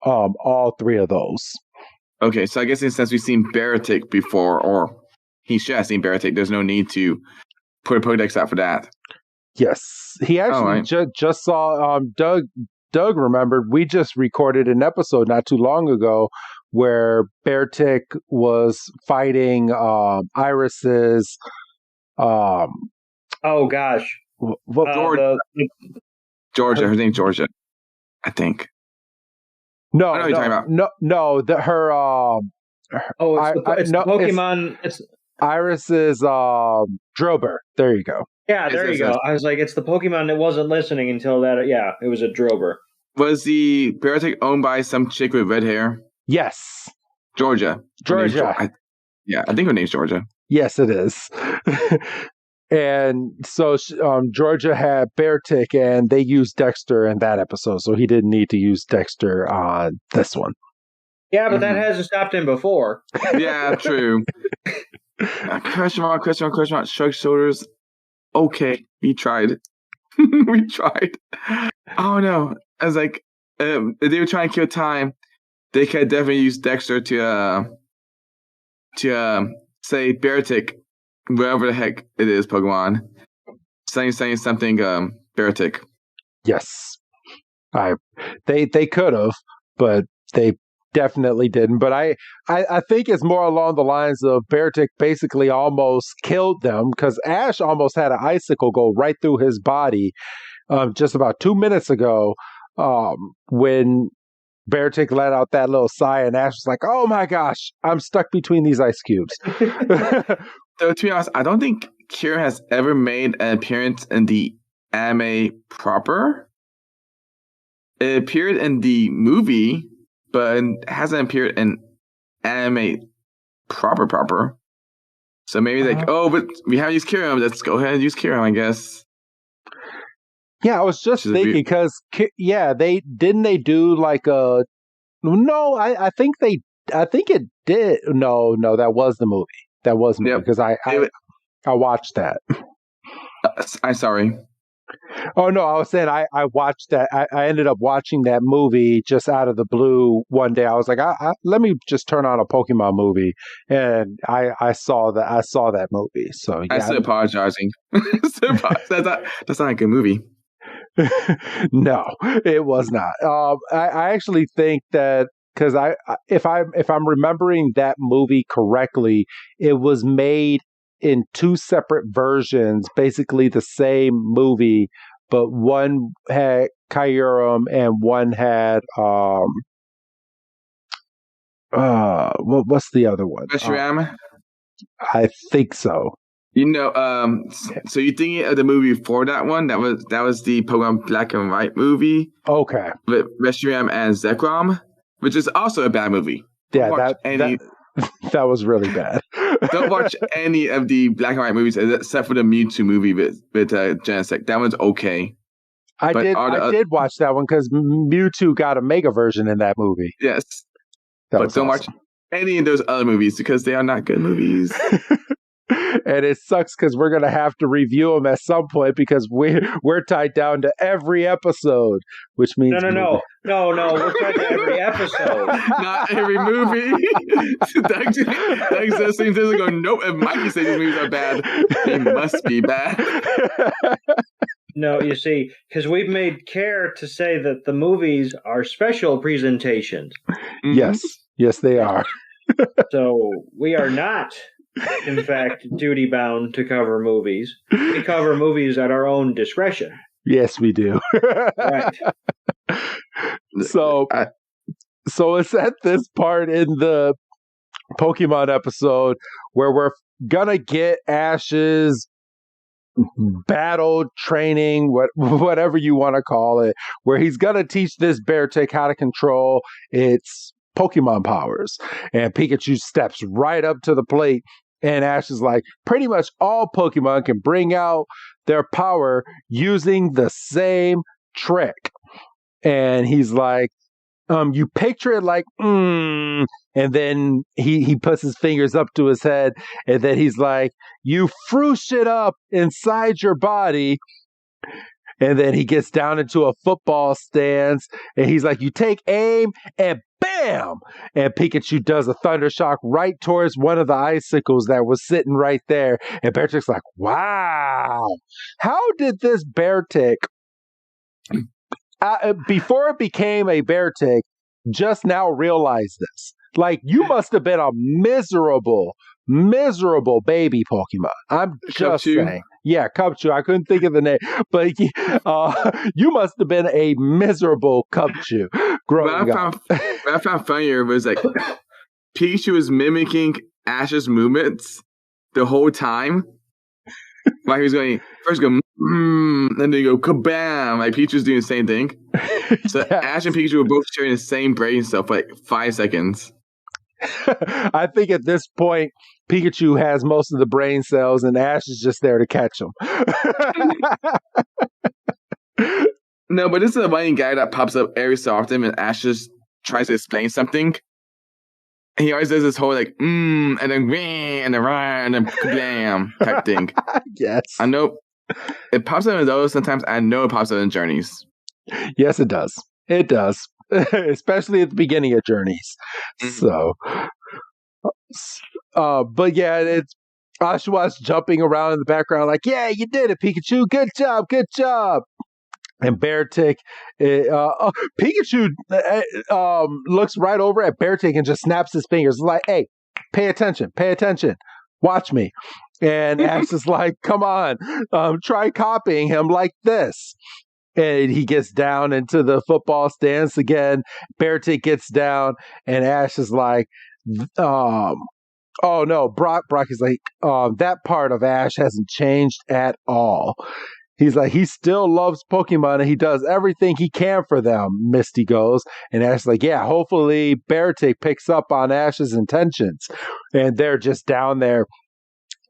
all 3 of those. Okay, so I guess since we've seen Beartic before, or he should have seen Beartic, there's no need to put a Pokédex out for that. Yes, he actually right. just saw Doug remembered we just recorded an episode not too long ago where Beartic was fighting Iris's Oh gosh. Georgia. Her name's Georgia, I think. No, I know what you're talking about. no. Her it's the Pokemon. It's Iris's Drober. There you go. Yeah, there you go. I was like, it's the Pokemon that wasn't listening until that. Yeah, it was a Drober. Was the Beartic owned by some chick with red hair? Yes. Georgia. I think her name's Georgia. Yes, it is. And so Georgia had Beartic, and they used Dexter in that episode, so he didn't need to use Dexter on this one. Yeah, but that hasn't stopped him before. Yeah, true. Question mark, shrug shoulders. Okay, we tried. We tried. Oh no. I was like, if they were trying to kill time, they could definitely use Dexter to say Beartic, wherever the heck it is, Pokemon. Saying something Beartic. Yes. They could have, but they definitely didn't. But I think it's more along the lines of Beartic basically almost killed them because Ash almost had an icicle go right through his body just about 2 minutes ago when Beartic let out that little sigh, and Ash was like, oh my gosh, I'm stuck between these ice cubes. So to be honest, I don't think Kira has ever made an appearance in the anime proper. It appeared in the movie, but it hasn't appeared in anime proper. So maybe but we haven't used Kyurem. Let's go ahead and use Kyurem, I guess. Yeah, I was just thinking because they do like a no. I think it did. No, that was the movie. That was the movie because I watched that. I'm sorry. Oh no, I was saying I watched that. I ended up watching that movie just out of the blue one day. I was like, let me just turn on a Pokemon movie, and I saw that movie. So yeah. I'm still apologizing. That's not a good movie. No, it was not. I actually think that because if I'm remembering that movie correctly, it was made in 2 separate versions, basically the same movie, but one had Kyurem and one had what's the other one? Reshiram? I think so. You know, so you're thinking of the movie before that one? That was the Pokemon Black and White movie. Okay. With Reshiram and Zekrom, which is also a bad movie. Yeah, that was really bad. Don't watch any of the Black and White movies except for the Mewtwo movie with Genesect. That one's okay. I did watch that one because Mewtwo got a Mega version in that movie. Yes. But don't watch any of those other movies because they are not good movies. And it sucks because we're gonna have to review them at some point because we're tied down to every episode, which means no, we're tied to every episode, not every movie. Doug says things doesn't go. Nope. If Mikey says these movies are bad, they must be bad. No, you see, because we've made care to say that the movies are special presentations. Mm-hmm. Yes, they are. So we are not, in fact, duty bound to cover movies. We cover movies at our own discretion. Yes, we do. Right. So it's at this part in the Pokemon episode where we're gonna get Ash's battle training, whatever you want to call it, where he's gonna teach this Beartic how to control its Pokemon powers. And Pikachu steps right up to the plate, and Ash is like, pretty much all Pokemon can bring out their power using the same trick. And he's like, you picture it like, and then he puts his fingers up to his head, and then he's like, you froosh it up inside your body. And then he gets down into a football stance, and he's like, you take aim, and bam! And Pikachu does a thunder shock right towards one of the icicles that was sitting right there. And Beartic's like, wow, how did this Beartic, before it became a Beartic, just now realize this? Like, you must have been a miserable baby Pokemon. I'm just saying. Yeah, Cubchoo. I couldn't think of the name, but you must have been a miserable Cubchoo growing up. What I found funnier was like Pikachu was mimicking Ash's movements the whole time. Like he was going first go and then you go kabam. Like Pikachu's doing the same thing. So yes. Ash and Pikachu were both sharing the same brain cell for like 5 seconds. I think at this point, Pikachu has most of the brain cells, and Ash is just there to catch them. No, but this is a running guy that pops up every so often, and Ash just tries to explain something. And he always does this whole like and then and then kablam type thing. Yes, I know it pops up in those sometimes. I know it pops up in Journeys. Yes, it does. It does. Especially at the beginning of Journeys. So, but yeah, it's Oshawa's jumping around in the background like, yeah, you did it, Pikachu. Good job. And Beartic, Pikachu looks right over at Beartic and just snaps his fingers like, hey, pay attention. Watch me. And Ash is like, come on, try copying him like this. And he gets down into the football stance again. Beartic gets down, and Ash is like, oh no, Brock is like, that part of Ash hasn't changed at all. He's like, he still loves Pokemon, and he does everything he can for them, Misty goes. And Ash is like, yeah, hopefully Beartic picks up on Ash's intentions. And they're just down there.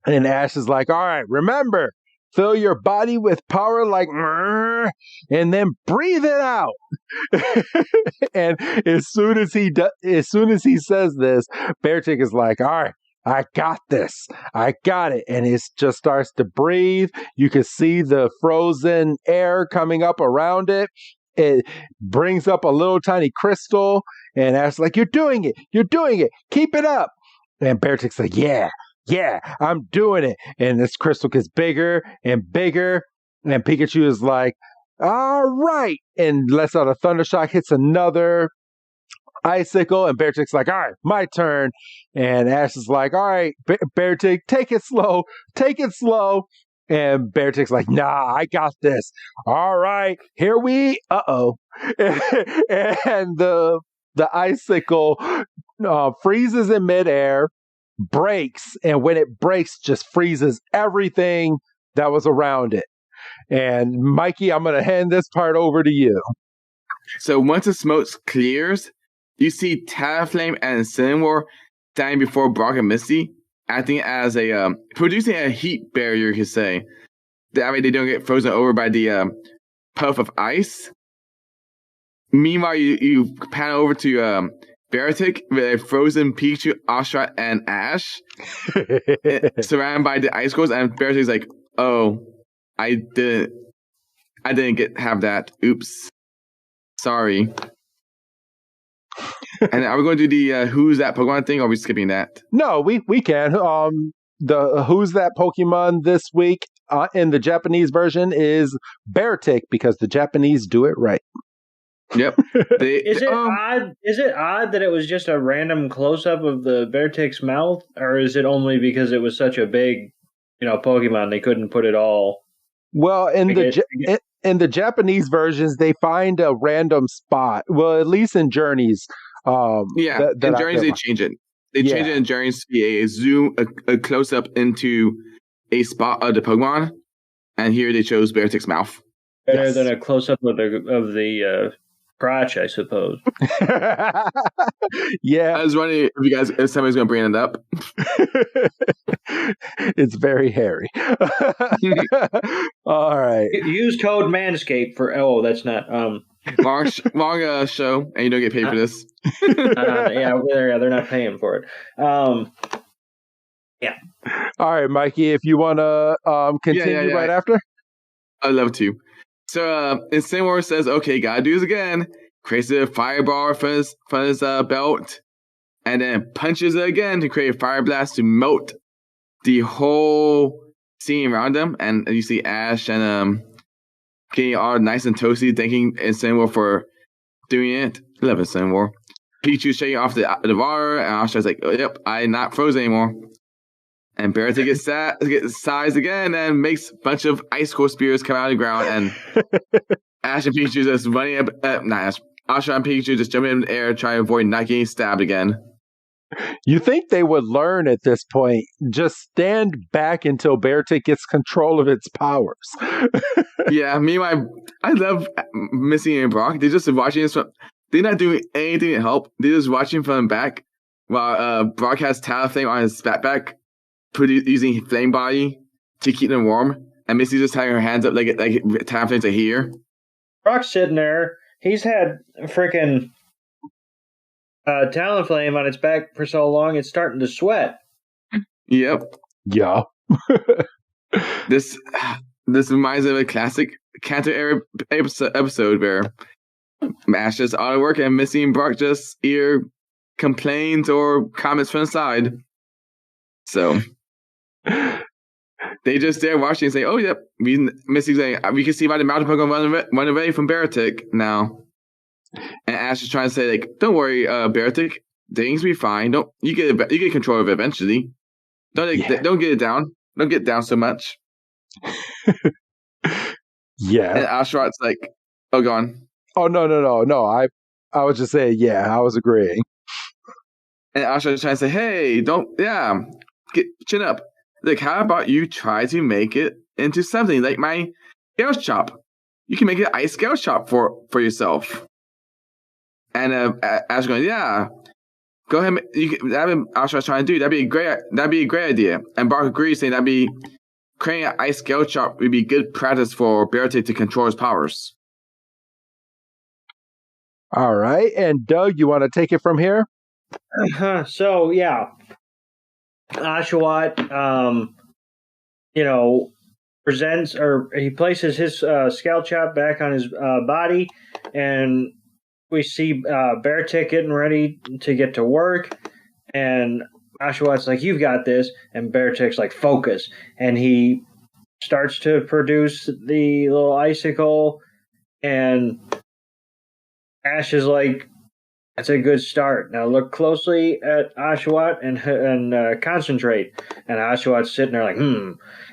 And Ash is like, all right, remember, fill your body with power like, and then breathe it out. And as soon as he says this, Beartic is like, all right, I got this. I got it. And it just starts to breathe. You can see the frozen air coming up around it. It brings up a little tiny crystal. And Ash's like, you're doing it. Keep it up. And Beartic's like, yeah, I'm doing it. And this crystal gets bigger and bigger. And Pikachu is like, all right. And lets out a thunder shock, hits another icicle. And Beartic's like, all right, my turn. And Ash is like, all right, Beartic, take it slow. And Beartic's like, nah, I got this. All right, here we, and the icicle freezes in midair, breaks, and when it breaks, just freezes everything that was around it. And Mikey, I'm going to hand this part over to you. So once the smoke clears, you see Talonflame and Cinnamore standing before Brock and Misty, acting as producing a heat barrier, you could say. That way they don't get frozen over by the puff of ice. Meanwhile, you pan over to Beartic with a frozen Pikachu, Oshawott, and Ash, surrounded by the icicles, and Beartic's like, "Oh, I didn't have that. Oops, sorry." And are we going to do the Who's That Pokemon thing, or are we skipping that? No, we can. The Who's That Pokemon this week in the Japanese version is Beartic, because the Japanese do it right. Yep. Is it odd that it was just a random close up of the Beartic's mouth, or is it only because it was such a big, Pokemon they couldn't put it all? Well, in in the Japanese versions, they find a random spot. Well, at least in Journeys. In Journeys, they change it. They change it in Journeys to be a zoom, a close up into a spot of the Pokemon. And here they chose Beartic's mouth. Better than a close up of the crotch, I suppose. Yeah. I was wondering if somebody's going to bring it up. It's very hairy. All right. Use code Manscaped for. Oh, that's not. Long show, and you don't get paid for this. They're not paying for it. Yeah. All right, Mikey, if you want to continue right after. I'd love to. So, Incineroar says, okay, gotta do this again. Creates a fireball from his belt, and then punches it again to create a fire blast to melt the whole scene around them. And you see Ash and getting all nice and toasty, thanking Incineroar for doing it. I love Incineroar. Pikachu shaking off the water, and Ash's like, oh, yep, I'm not frozen anymore. And Beartic gets sized again and makes a bunch of icicle spears come out of the ground. And Ash and Pikachu just running up. Ash and Pikachu just jumping in the air, trying to avoid not getting stabbed again. You think they would learn at this point? Just stand back until Beartic gets control of its powers. Yeah, meanwhile, I love Missy and Brock. They're just watching this from. They're not doing anything to help. They're just watching from the back while Brock has Talonflame on his backpack. Using flame body to keep them warm, and Missy's just having her hands up like Talonflame to here. Brock's sitting there. He's had freaking Talonflame on its back for so long, it's starting to sweat. Yep. Yeah. This reminds me of a classic Kanto era episode where Ash just out of work and Missy and Brock just either complains or comments from the side. So. They just there watching and say, "Oh, yep." Missy's saying, "We can see by the mountain Pokemon run away from Beartic now." And Ash is trying to say, "Like, don't worry, Beartic. Things will be fine. You get control of it eventually. Don't get it down. Don't get down so much." Yeah. And Oshawott like, "Oh, go on." Oh no. I was just saying, yeah, I was agreeing. And Oshawott's trying to say, "Hey, chin up. Like, how about you try to make it into something like my Gauss Chop? You can make an ice Gauss Chop for yourself." And Ash going, "Yeah, go ahead. That'd be Ash was trying to do. That'd be a great idea." And Bark agrees, saying creating an ice Gauss Chop would be good practice for Beartic to control his powers. All right, and Doug, you want to take it from here? So yeah. Oshawott, presents or he places his Scout Chop back on his body, and we see Beartic getting ready to get to work, and Oshawott's like, "You've got this," and Beartic's like, "Focus," and he starts to produce the little icicle, and Ash is like, "That's a good start. Now look closely at Oshawott and concentrate." And Oshawott's sitting there like,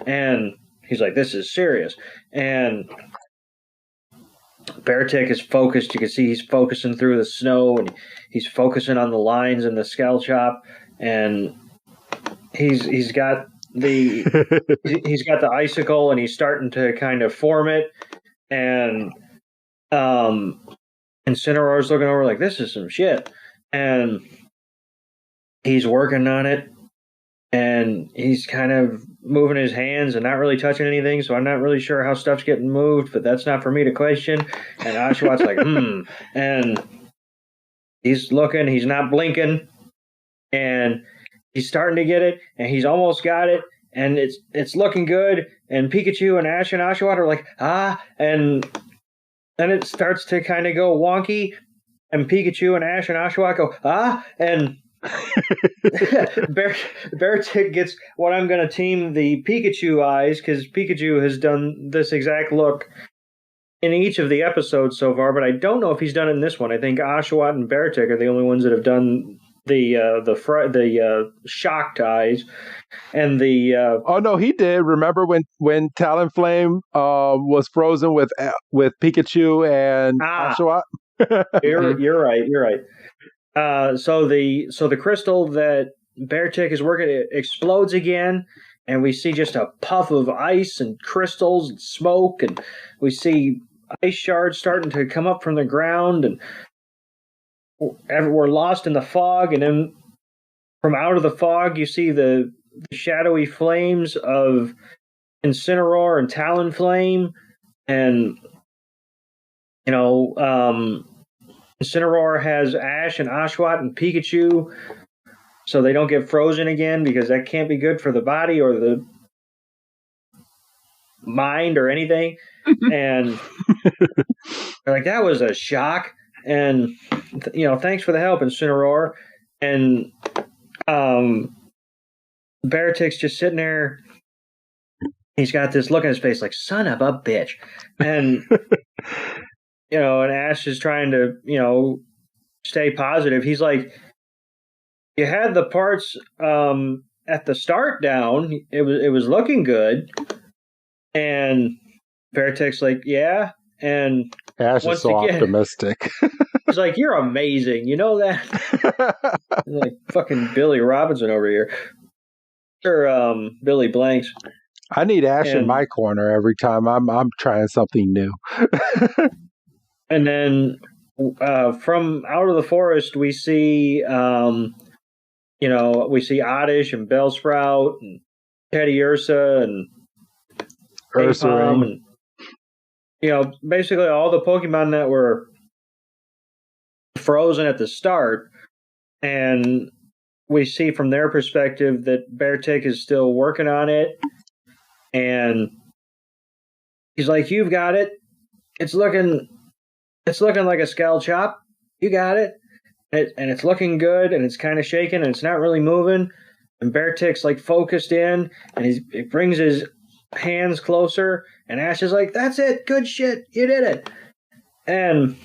and he's like, "This is serious." And Beartic is focused. You can see he's focusing through the snow, and he's focusing on the lines in the Scout Chop, and he's got the icicle, and he's starting to kind of form it, and Incineroar's looking over like, "This is some shit," and he's working on it, and he's kind of moving his hands and not really touching anything, so I'm not really sure how stuff's getting moved, but that's not for me to question. And Oshawott's like, and he's looking, he's not blinking, and he's starting to get it, and he's almost got it, and it's looking good, and Pikachu and Ash and Oshawott are like, and then it starts to kind of go wonky, and Pikachu and Ash and Oshawott go, and Beartic gets what I'm going to team the Pikachu eyes, because Pikachu has done this exact look in each of the episodes so far, but I don't know if he's done it in this one. I think Oshawott and Beartic are the only ones that have done the shocked eyes, and the oh no, he did. Remember when Talonflame was frozen with Pikachu and Oshawott? You're right. So the crystal that Beartic is working, it explodes again, and we see just a puff of ice and crystals and smoke, and we see ice shards starting to come up from the ground, and we're lost in the fog. And then from out of the fog, you see the shadowy flames of Incineroar and Talonflame, and Incineroar has Ash and Oshawott and Pikachu, so they don't get frozen again, because that can't be good for the body or the mind or anything. And like, that was a shock. And thanks for the help, Incineroar. And Beartic's just sitting there. He's got this look on his face like, son of a bitch. And and Ash is trying to stay positive. He's like, you had the parts at the start down. It was looking good. And Beartic's like, yeah. And Ash is so optimistic. He's like, you're amazing. You know that? Like fucking Billy Robinson over here. Or Billy Blanks. I need Ash in my corner every time I'm trying something new. And then from out of the forest, we see Oddish and Bellsprout and Teddiursa and Ursaring. And basically all the Pokemon that were frozen at the start. And we see from their perspective that Beartic is still working on it. And he's like, you've got it. It's looking like a Scalchop. You got it. And it's looking good, and it's kind of shaking, and it's not really moving. And Beartic's like focused in, and he brings his hands closer, and Ash is like, that's it. Good shit. You did it. And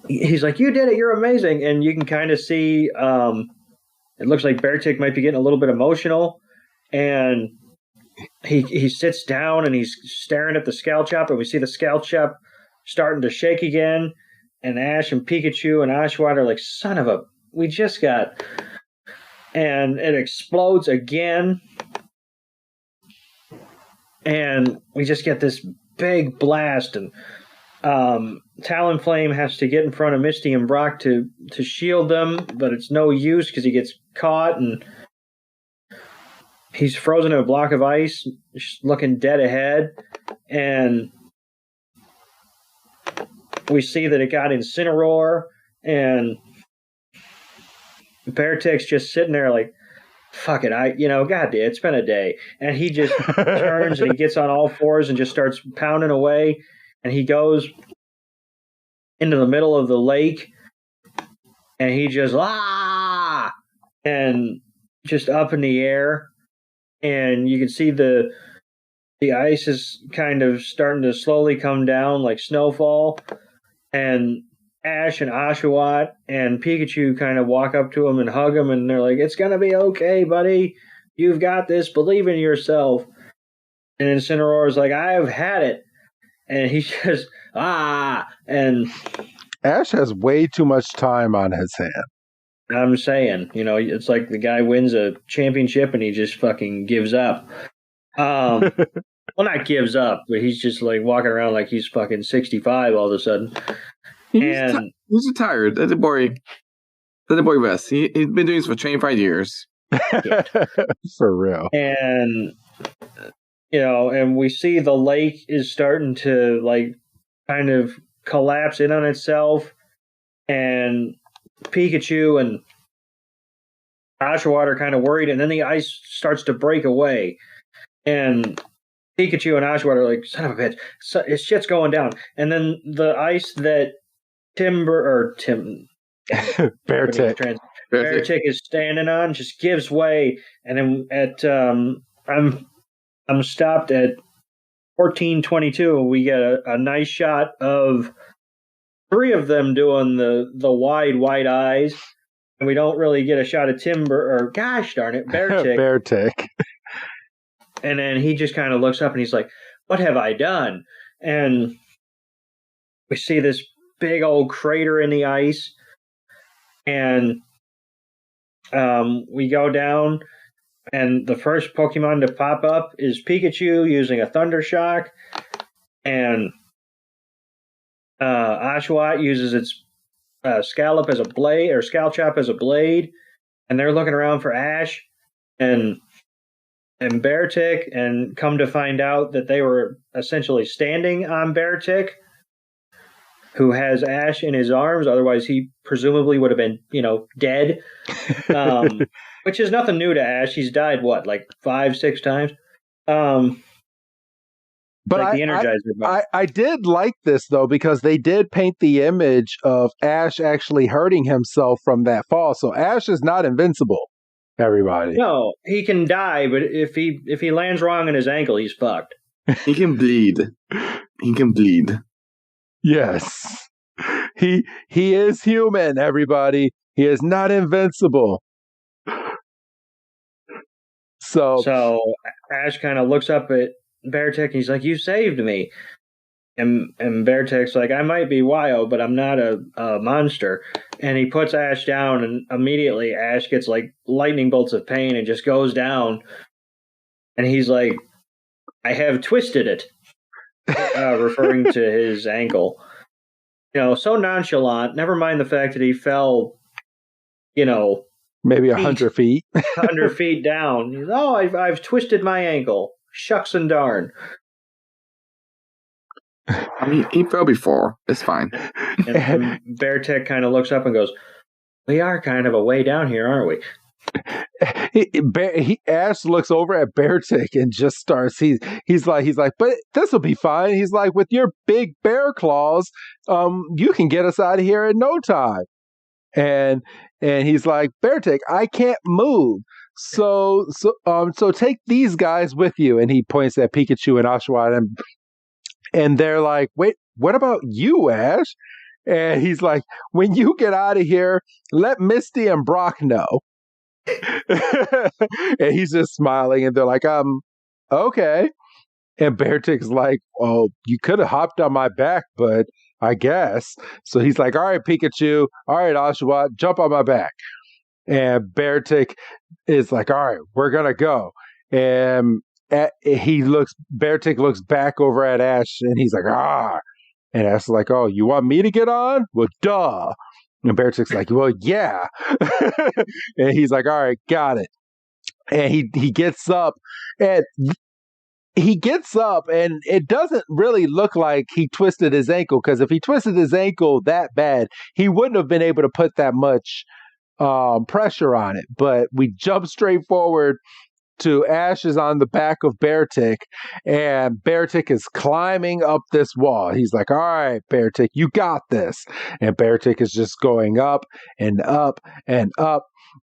he's like, you did it. You're amazing. And you can kind of see it looks like Beartic might be getting a little bit emotional. And he sits down, and he's staring at the Scalchop, and we see the Scalchop starting to shake again. And Ash and Pikachu and Oshawott are like, son of a, we just got. And it explodes again. And we just get this big blast. And Talonflame has to get in front of Misty and Brock to shield them. But it's no use because he gets caught. And he's frozen in a block of ice, looking dead ahead. And we see that it got Incineroar, and Beartic's just sitting there like, fuck it, goddamn, it's been a day. And he just turns and he gets on all fours and just starts pounding away, and he goes into the middle of the lake, and he just, and just up in the air, and you can see the ice is kind of starting to slowly come down like snowfall. And Ash and Oshawott and Pikachu kind of walk up to him and hug him, and they're like, it's going to be okay, buddy. You've got this. Believe in yourself. And Incineroar is like, I've had it. And he just, and Ash has way too much time on his hand. I'm saying, it's like the guy wins a championship and he just fucking gives up. Well, not gives up, but he's just like walking around like he's fucking 65 all of a sudden. He's retired. That's a boy. That's a boy West. He's been doing this for 25 years. For real. And and we see the lake is starting to like kind of collapse in on itself, and Pikachu and Oshawott are kind of worried, and then the ice starts to break away, and Pikachu and Oshawott are like, son of a bitch, his shit's going down. And then the ice that Beartic is standing on just gives way. And then I'm stopped at 14:22. We get a nice shot of three of them doing the wide eyes. we don't really get a shot of Timber, or gosh darn it, Beartic. Beartic. And then he just kind of looks up and he's like, what have I done? And we see this big old crater in the ice. And we go down, and the first Pokemon to pop up is Pikachu using a Thunder Shock. And Oshawott uses its Scalp as a blade, or Scalchop as a blade. And they're looking around for Ash and Beartic, and come to find out that they were essentially standing on Beartic, who has Ash in his arms. Otherwise, he presumably would have been, dead. Which is nothing new to Ash. He's died, like 5-6 times? But like the Energizer. I did like this, though, because they did paint the image of Ash actually hurting himself from that fall. So Ash is not invincible, everybody. No, he can die, but if he lands wrong on his ankle, he's fucked. He can bleed. He can bleed. Yes. He is human, everybody. He is not invincible. So Ash kind of looks up at Beartic and he's like, you saved me. And Beartic's like, I might be wild, but I'm not a monster. And he puts Ash down, and immediately Ash gets like lightning bolts of pain and just goes down. And he's like, I have twisted it, referring to his ankle. So nonchalant. Never mind the fact that he fell, maybe 100 feet. 100 feet down. He's, I've twisted my ankle. Shucks and darn. I mean, he fell before. It's fine. And Beartic kind of looks up and goes, we are kind of a way down here, aren't we? Ash looks over at Beartic and just starts. He's like, but this will be fine. He's like, with your big bear claws, you can get us out of here in no time. And he's like, Beartic, I can't move. So take these guys with you. And he points at Pikachu and Oshawott, and they're like, wait, what about you, Ash? And he's like, when you get out of here, let Misty and Brock know. And he's just smiling, and they're like, okay. And Beartic's like, oh, you could have hopped on my back, but I guess. So he's like, all right, Pikachu, all right, Oshawott, jump on my back. And Beartic is like, all right, we're gonna go. And Beartic looks back over at Ash, and he's like, ah. And Ash is like, oh, you want me to get on? Well, duh. And Beartic's like, well, yeah. And he's like, all right, got it. And he gets up, and it doesn't really look like he twisted his ankle, because if he twisted his ankle that bad, he wouldn't have been able to put that much pressure on it. But we jump straight forward to Ash is on the back of Beartic, and Beartic is climbing up this wall. He's like, all right, Beartic, you got this. And Beartic is just going up and up and up.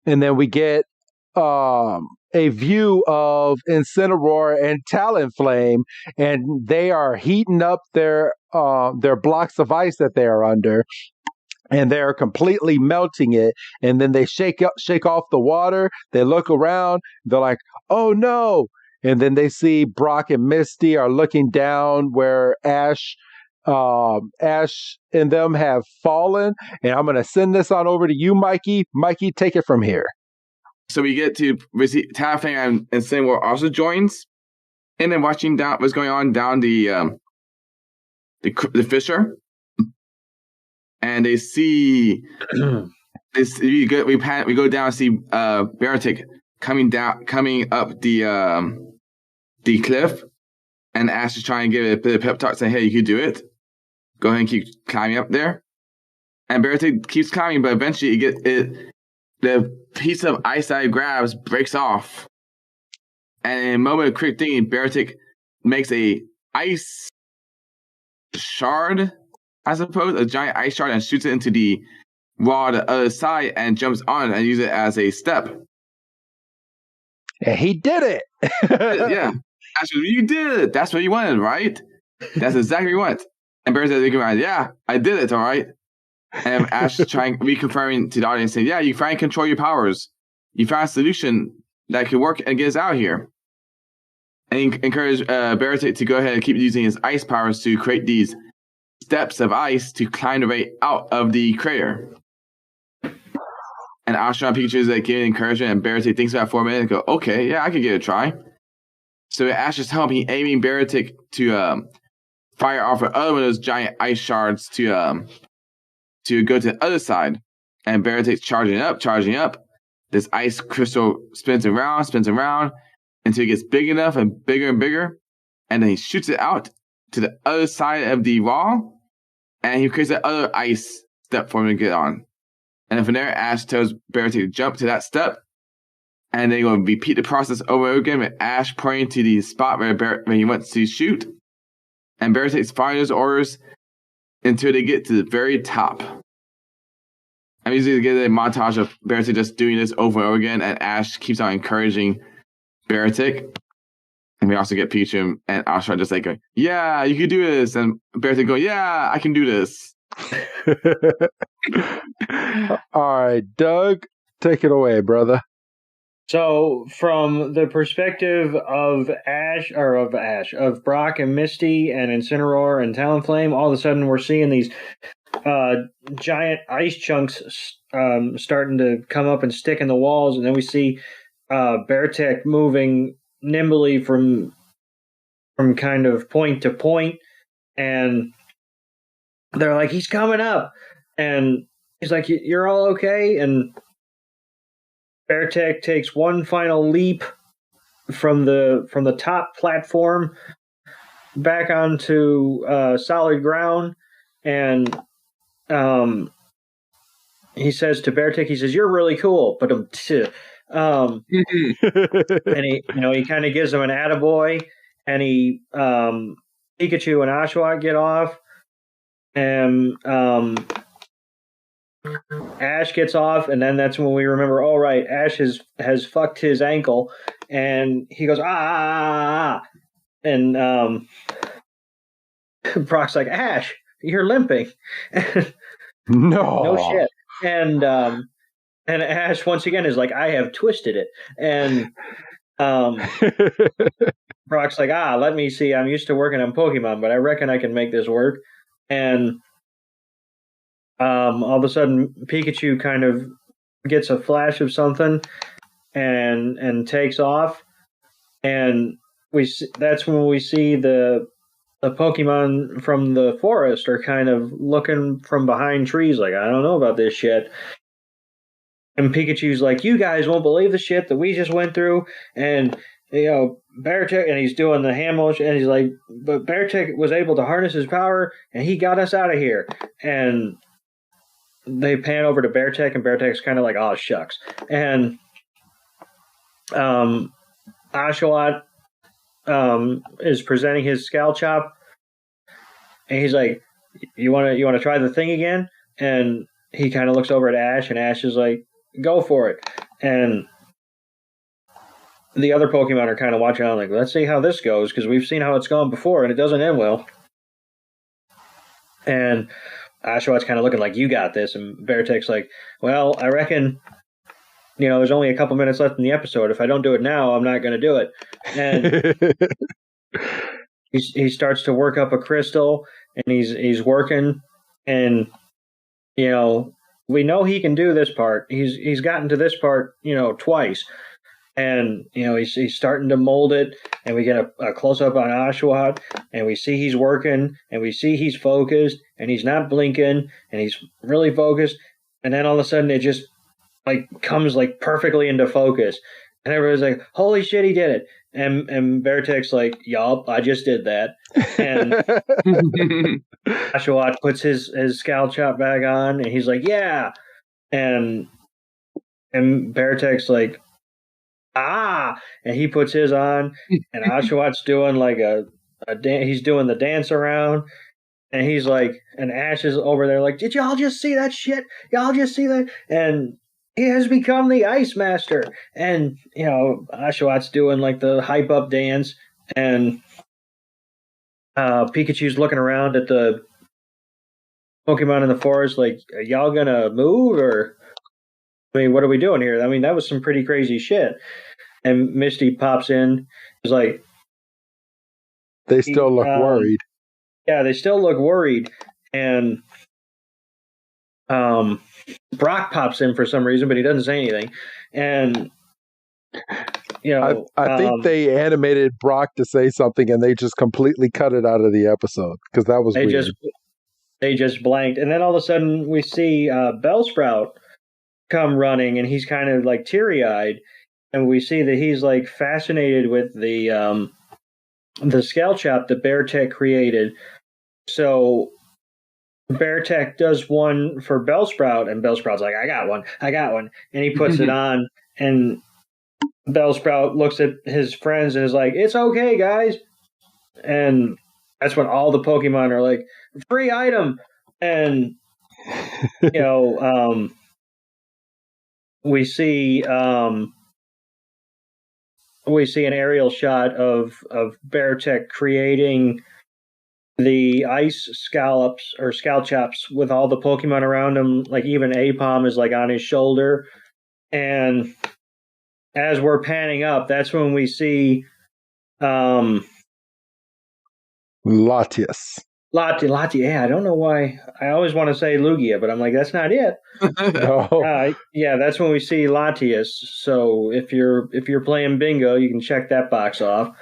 And then we get a view of Incineroar and Talonflame, and they are heating up their blocks of ice that they are under. And they're completely melting it. And then they shake off the water. They look around. They're like, oh no. And then they see Brock and Misty are looking down where Ash and them have fallen. And I'm going to send this on over to you, Mikey. Mikey, take it from here. So we get to see Talonflame and Incineroar also joins. And then watching down what's going on down the fissure. And they see this. We go down and see Beartic coming up the cliff, and Ash is trying to give it a bit of pep talk, saying, "Hey, you can do it. Go ahead and keep climbing up there." And Beartic keeps climbing, but eventually the piece of ice that he grabs breaks off, and in a moment of quick thinking, Beartic makes a ice shard, I suppose, a giant ice shard, and shoots it into the wall on the other side and jumps on it and uses it as a step. And he did it. Yeah. You did it. That's what you wanted, right? That's exactly what you want. And Bear's like, yeah, I did it, all right. And Ash is trying reconfirming to the audience, saying, "Yeah, you finally control your powers. You found a solution that could work and get us out of here." And he encouraged Beartic to go ahead and keep using his ice powers to create these steps of ice to climb the way out of the crater. And Astronaut Pikachu is like giving encouragement, and Beartic thinks about it for a minute and go, "Okay, yeah, I could give it a try." So with Ash's help, he aiming Beartic to fire off another one of those giant ice shards to go to the other side. And Beartic's charging up. This ice crystal spins around until it gets big enough and bigger. And then he shoots it out to the other side of the wall. And he creates that other ice step for him to get on. And then from there, Ash tells Beartic to jump to that step. And then he's going to repeat the process over and over again with Ash pointing to the spot where he wants to shoot. And Beartic's following his orders until they get to the very top. I'm usually get a montage of Beartic just doing this over and over again, and Ash keeps on encouraging Beartic. And we also get Pikachu and Ashra just like, "Yeah, you can do this." And Beartic go, "Yeah, I can do this." All right, Doug, take it away, brother. So, from the perspective of Brock and Misty and Incineroar and Talonflame, all of a sudden we're seeing these giant ice chunks starting to come up and stick in the walls, and then we see Beartic moving nimbly from kind of point to point, and they're like, "He's coming up," and he's like, "You're all okay?" And Beartic takes one final leap from the top platform back onto solid ground, and he says to Beartic, he says, "You're really cool," but and he he kind of gives him an attaboy, and he Pikachu and Oshawott get off, and Ash gets off, and then that's when we remember, all right, Ash has fucked his ankle, and he goes, ah, and Brock's like, "Ash, you're limping." No shit. And Ash once again is like, "I have twisted it," and Brock's like, "Let me see, I'm used to working on Pokemon, but I reckon I can make this work." And all of a sudden, Pikachu kind of gets a flash of something and takes off, and that's when we see the Pokemon from the forest are kind of looking from behind trees, like, "I don't know about this shit." And Pikachu's like, "You guys won't believe the shit that we just went through," and Beartic, and he's doing the hand motion, and he's like, "But Beartic was able to harness his power, and he got us out of here." And they pan over to Beartic, and Beartic's kind of like, "Oh, shucks." And Oshawott is presenting his Scale Chop, and he's like, you want to try the thing again?" And he kind of looks over at Ash, and Ash is like, "Go for it." And the other Pokemon are kind of watching on, like, "Let's see how this goes, because we've seen how it's gone before, and it doesn't end well." And Oshawott's kind of looking like, "You got this," and Beartic's like, "Well, I reckon, there's only a couple minutes left in the episode. If I don't do it now, I'm not going to do it." And he starts to work up a crystal, and he's working, and we know he can do this part. He's gotten to this part, twice, and he's starting to mold it, and we get a close up on Oshawott, and we see he's working, and we see he's focused, and he's not blinking, and he's really focused, and then all of a sudden it just like comes like perfectly into focus, and everybody's like, "Holy shit, he did it!" And Beartic's like, "Yup, I just did that." And Oshawott puts his Scale Chop back on, and he's like, "Yeah," and Beartic's like, "Ah," and he puts his on, and Oshawott's doing like he's doing the dance around, and he's like, and Ash is over there like, "Did y'all just see that shit? Y'all just see that?" And he has become the Ice Master, and Oshawott's doing like the hype up dance, and Pikachu's looking around at the Pokemon in the forest, like, are y'all gonna move, or I mean, what are we doing here? I mean, that was some pretty crazy shit. And Misty pops in, is like, they still look worried. Yeah, they still look worried, and Brock pops in for some reason, but he doesn't say anything, and I think they animated Brock to say something, and they just completely cut it out of the episode because that was weird. They just blanked, and then all of a sudden we see Bellsprout come running, and he's kind of like teary-eyed, and we see that he's like fascinated with the Scalchop that Beartic created. So Beartic does one for Bellsprout, and Bellsprout's like, I got one, and he puts it on, and Bellsprout looks at his friends and is like, it's okay, guys. And that's when all the Pokemon are like, free item. And, we see an aerial shot of Beartic creating the ice scallops or Scalchops with all the Pokemon around him. Like even Apom is like on his shoulder. And as we're panning up, that's when we see Latias. Latias, yeah, I don't know why. I always want to say Lugia, but I'm like, that's not it. No. Yeah, that's when we see Latias. So if you're playing bingo, you can check that box off.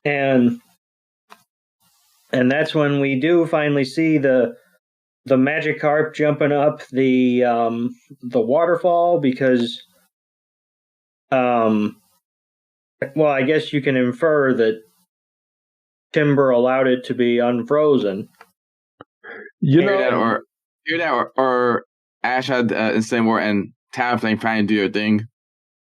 And that's when we do finally see the Magikarp jumping up the waterfall because well, I guess you can infer that Timber allowed it to be unfrozen. Or Ash had Incineroar and Talonflame trying to do their thing.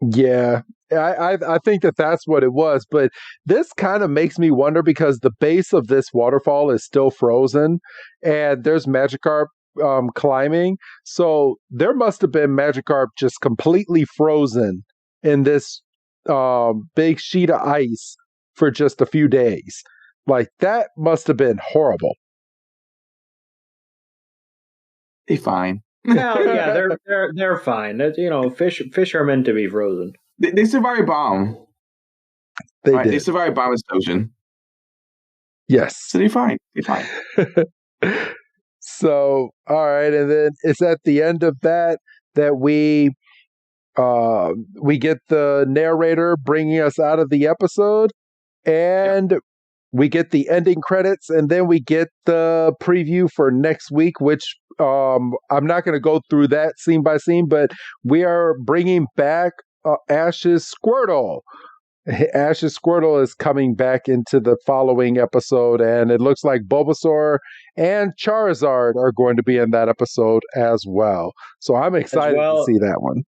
Yeah, I think that's what it was. But this kind of makes me wonder because the base of this waterfall is still frozen, and there's Magikarp climbing. So there must have been Magikarp just completely frozen in this big sheet of ice for just a few days. Like, that must have been horrible. They're fine. Well, yeah, they're fine. Fish are meant to be frozen. They survived bomb. They survived bomb explosion. Yes. So they're fine. They're fine. So, all right, and then it's at the end of that we get the narrator bringing us out of the episode, and we get the ending credits, and then we get the preview for next week, which I'm not going to go through that scene by scene, but we are bringing back Ash's Squirtle. Ash's Squirtle is coming back into the following episode, and it looks like Bulbasaur and Charizard are going to be in that episode as well. So I'm excited to see that one.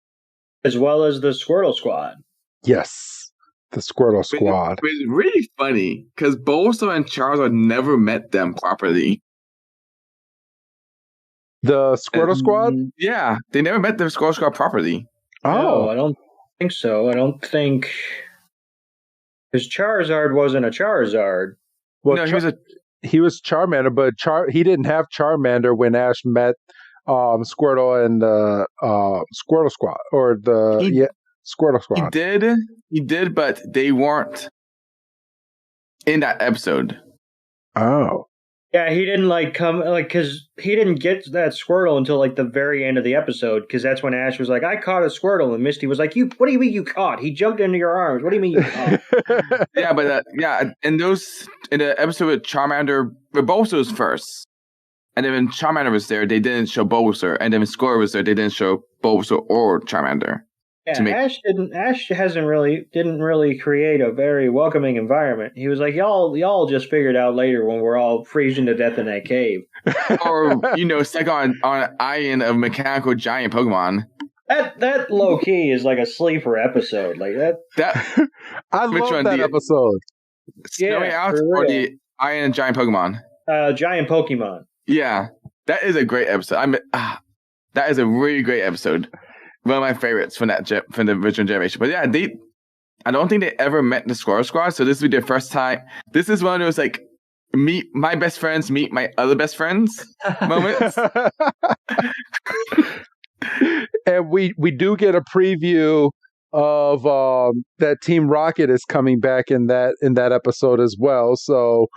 As well as the Squirtle Squad. Yes. The Squirtle Squad. It's really funny because Bulbasaur and Charizard never met them properly. The Squirtle Squad? Yeah, they never met the Squirtle Squad properly. No, I don't think so. I don't think because Charizard wasn't a Charizard. Well, no, he was Charmander, but he didn't have Charmander when Ash met Squirtle and the Squirtle Squad or Squirtle Squad. He did, but they weren't in that episode. Oh. Yeah, he didn't because he didn't get that Squirtle until like the very end of the episode, because that's when Ash was like, I caught a Squirtle, and Misty was like, what do you mean you caught? He jumped into your arms. What do you mean you caught? Yeah, but in the episode with Charmander, Bulbasaur was first. And then when Charmander was there, they didn't show Bulbasaur. And then when Squirtle was there, they didn't show Bulbasaur or Charmander. Yeah, Ash didn't really create a very welcoming environment. He was like, y'all just figured out later when we're all freezing to death in that cave. Or, stuck on an island of mechanical giant Pokemon. That low key is like a sleeper episode. Like that I love that episode. Snowy Out or the Iron Giant Pokemon? Giant Pokemon. Yeah. That is a great episode. That is a really great episode. One of my favorites from the original generation. But yeah, I don't think they ever met the Squirtle Squad, so this will be their first time. This is one of those meet my best friends, meet my other best friends moments. And we do get a preview of that Team Rocket is coming back in that episode as well. So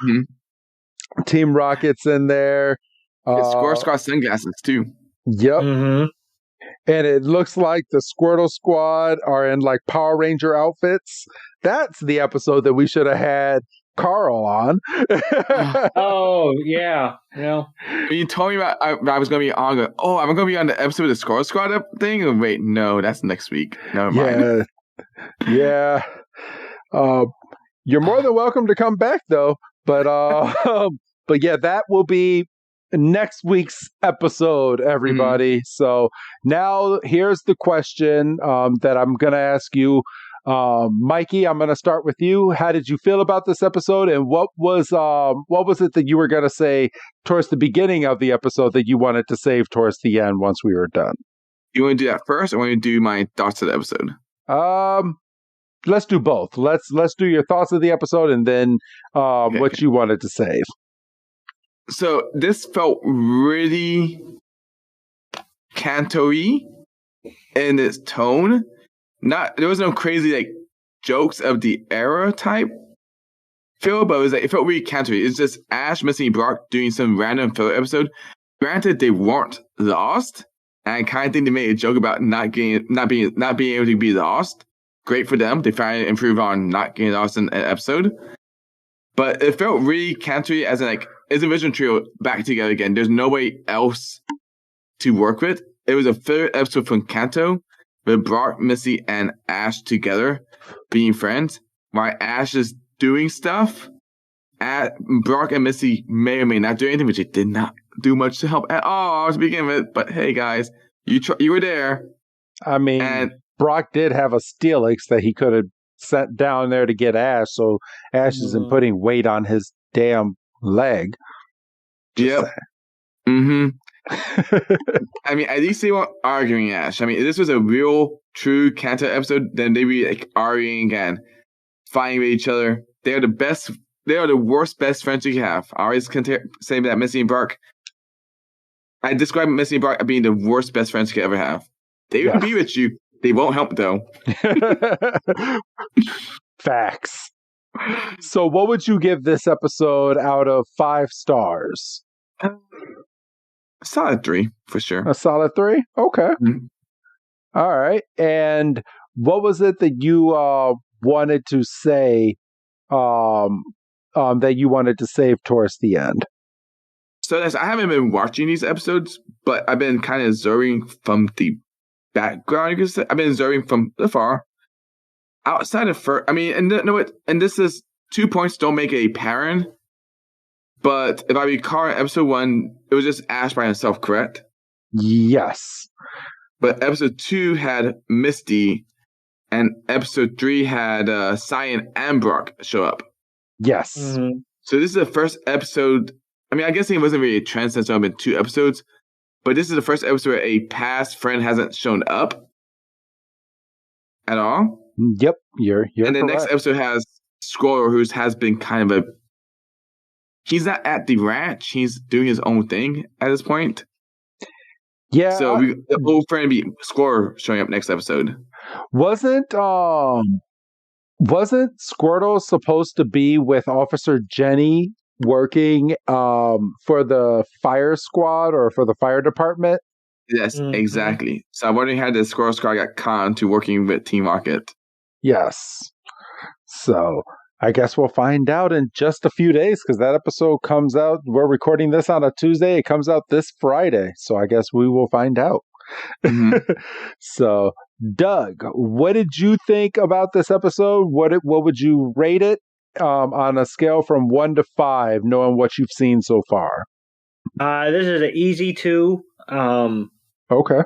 Team Rocket's in there. It's Squad sunglasses too. Yep. Mm-hmm. And it looks like the Squirtle Squad are in like Power Ranger outfits. That's the episode that we should have had Carl on. Oh, yeah. When you told me about I was going to be on, I'm going to be on the episode of the Squirtle Squad thing. Oh, wait, no, that's next week. Never mind. Yeah. You're more than welcome to come back, though. But yeah, that will be next week's episode, everybody. So now here's the question that I'm going to ask you. Mikey, I'm going to start with you. How did you feel about this episode, and what was it that you were going to say towards the beginning of the episode that you wanted to save towards the end once we were done? You want to do that first, or want to do my thoughts of the episode? Let's do both. Let's do your thoughts of the episode, and then what you wanted to save. So this felt really Kanto-y in its tone. There was no crazy like jokes of the era type feel, but it felt really Kanto-y. It's just Ash, Misty, and Brock doing some random filler episode. Granted, they weren't lost, and I kind of think they made a joke about not being able to be lost. Great for them. They finally improved on not getting lost in an episode. But it felt really Kanto-y as in like it's a Vision Trio back together again. There's nobody else to work with. It was a third episode from Kanto with Brock, Missy, and Ash together being friends. While Ash is doing stuff, Brock and Missy may or may not do anything, which they did not do much to help at all to begin with. But hey, guys, you were there. I mean, and Brock did have a Steelix that he could have sent down there to get Ash, so Ash isn't putting weight on his damn leg. Yep. Mm-hmm. I mean, at least they weren't arguing Ash. I mean, if this was a real, true Kanto episode, then they'd be like arguing and fighting with each other. They are the worst best friends you can have. I always say that Missy and Brock. I describe Missy and Brock as being the worst best friends you could ever have. They would be with you. They won't help though. Facts. So what would you give this episode out of 5 stars? A solid 3, for sure. A solid 3? Okay. Mm-hmm. All right. And what was it that you wanted to say that you wanted to save towards the end? So I haven't been watching these episodes, but I've been kind of observing from the background. You could say. I've been observing from afar. Outside of first, I mean, and this is 2 points don't make a parent. But if I recall, episode 1, it was just Ash by himself, correct? Yes. But episode 2 had Misty, and episode 3 had Sigh and Brock show up. Yes. Mm-hmm. So this is the first episode. I mean, I guess it wasn't really a trend since I've been 2 episodes, but this is the first episode where a past friend hasn't shown up at all. Yep, you're and the correct. Next episode has Squirrel, who has been kind of he's not at the ranch. He's doing his own thing at this point. Yeah. So the old friend be Squirrel showing up next episode. Wasn't Squirtle supposed to be with Officer Jenny working for the fire squad or for the fire department? Yes, exactly. So I'm wondering how the Squirrel Squad got conned to working with Team Rocket. Yes. So I guess we'll find out in just a few days because that episode comes out. We're recording this on a Tuesday. It comes out this Friday. So I guess we will find out. Mm-hmm. So, Doug, what did you think about this episode? What would you rate it on a scale from 1 to 5, knowing what you've seen so far? This is an easy 2. Okay.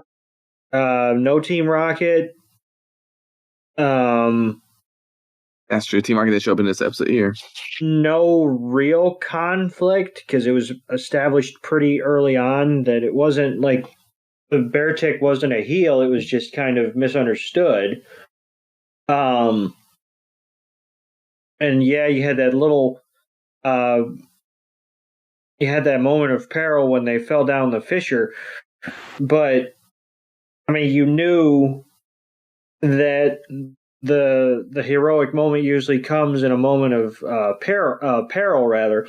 No Team Rocket. That's true. Team Rocket did show up in this episode here. No real conflict because it was established pretty early on that it wasn't like the Beartic wasn't a heel. It was just kind of misunderstood. And yeah, you had that little you had that moment of peril when they fell down the fissure. But I mean, you knew that the heroic moment usually comes in a moment of peril, rather.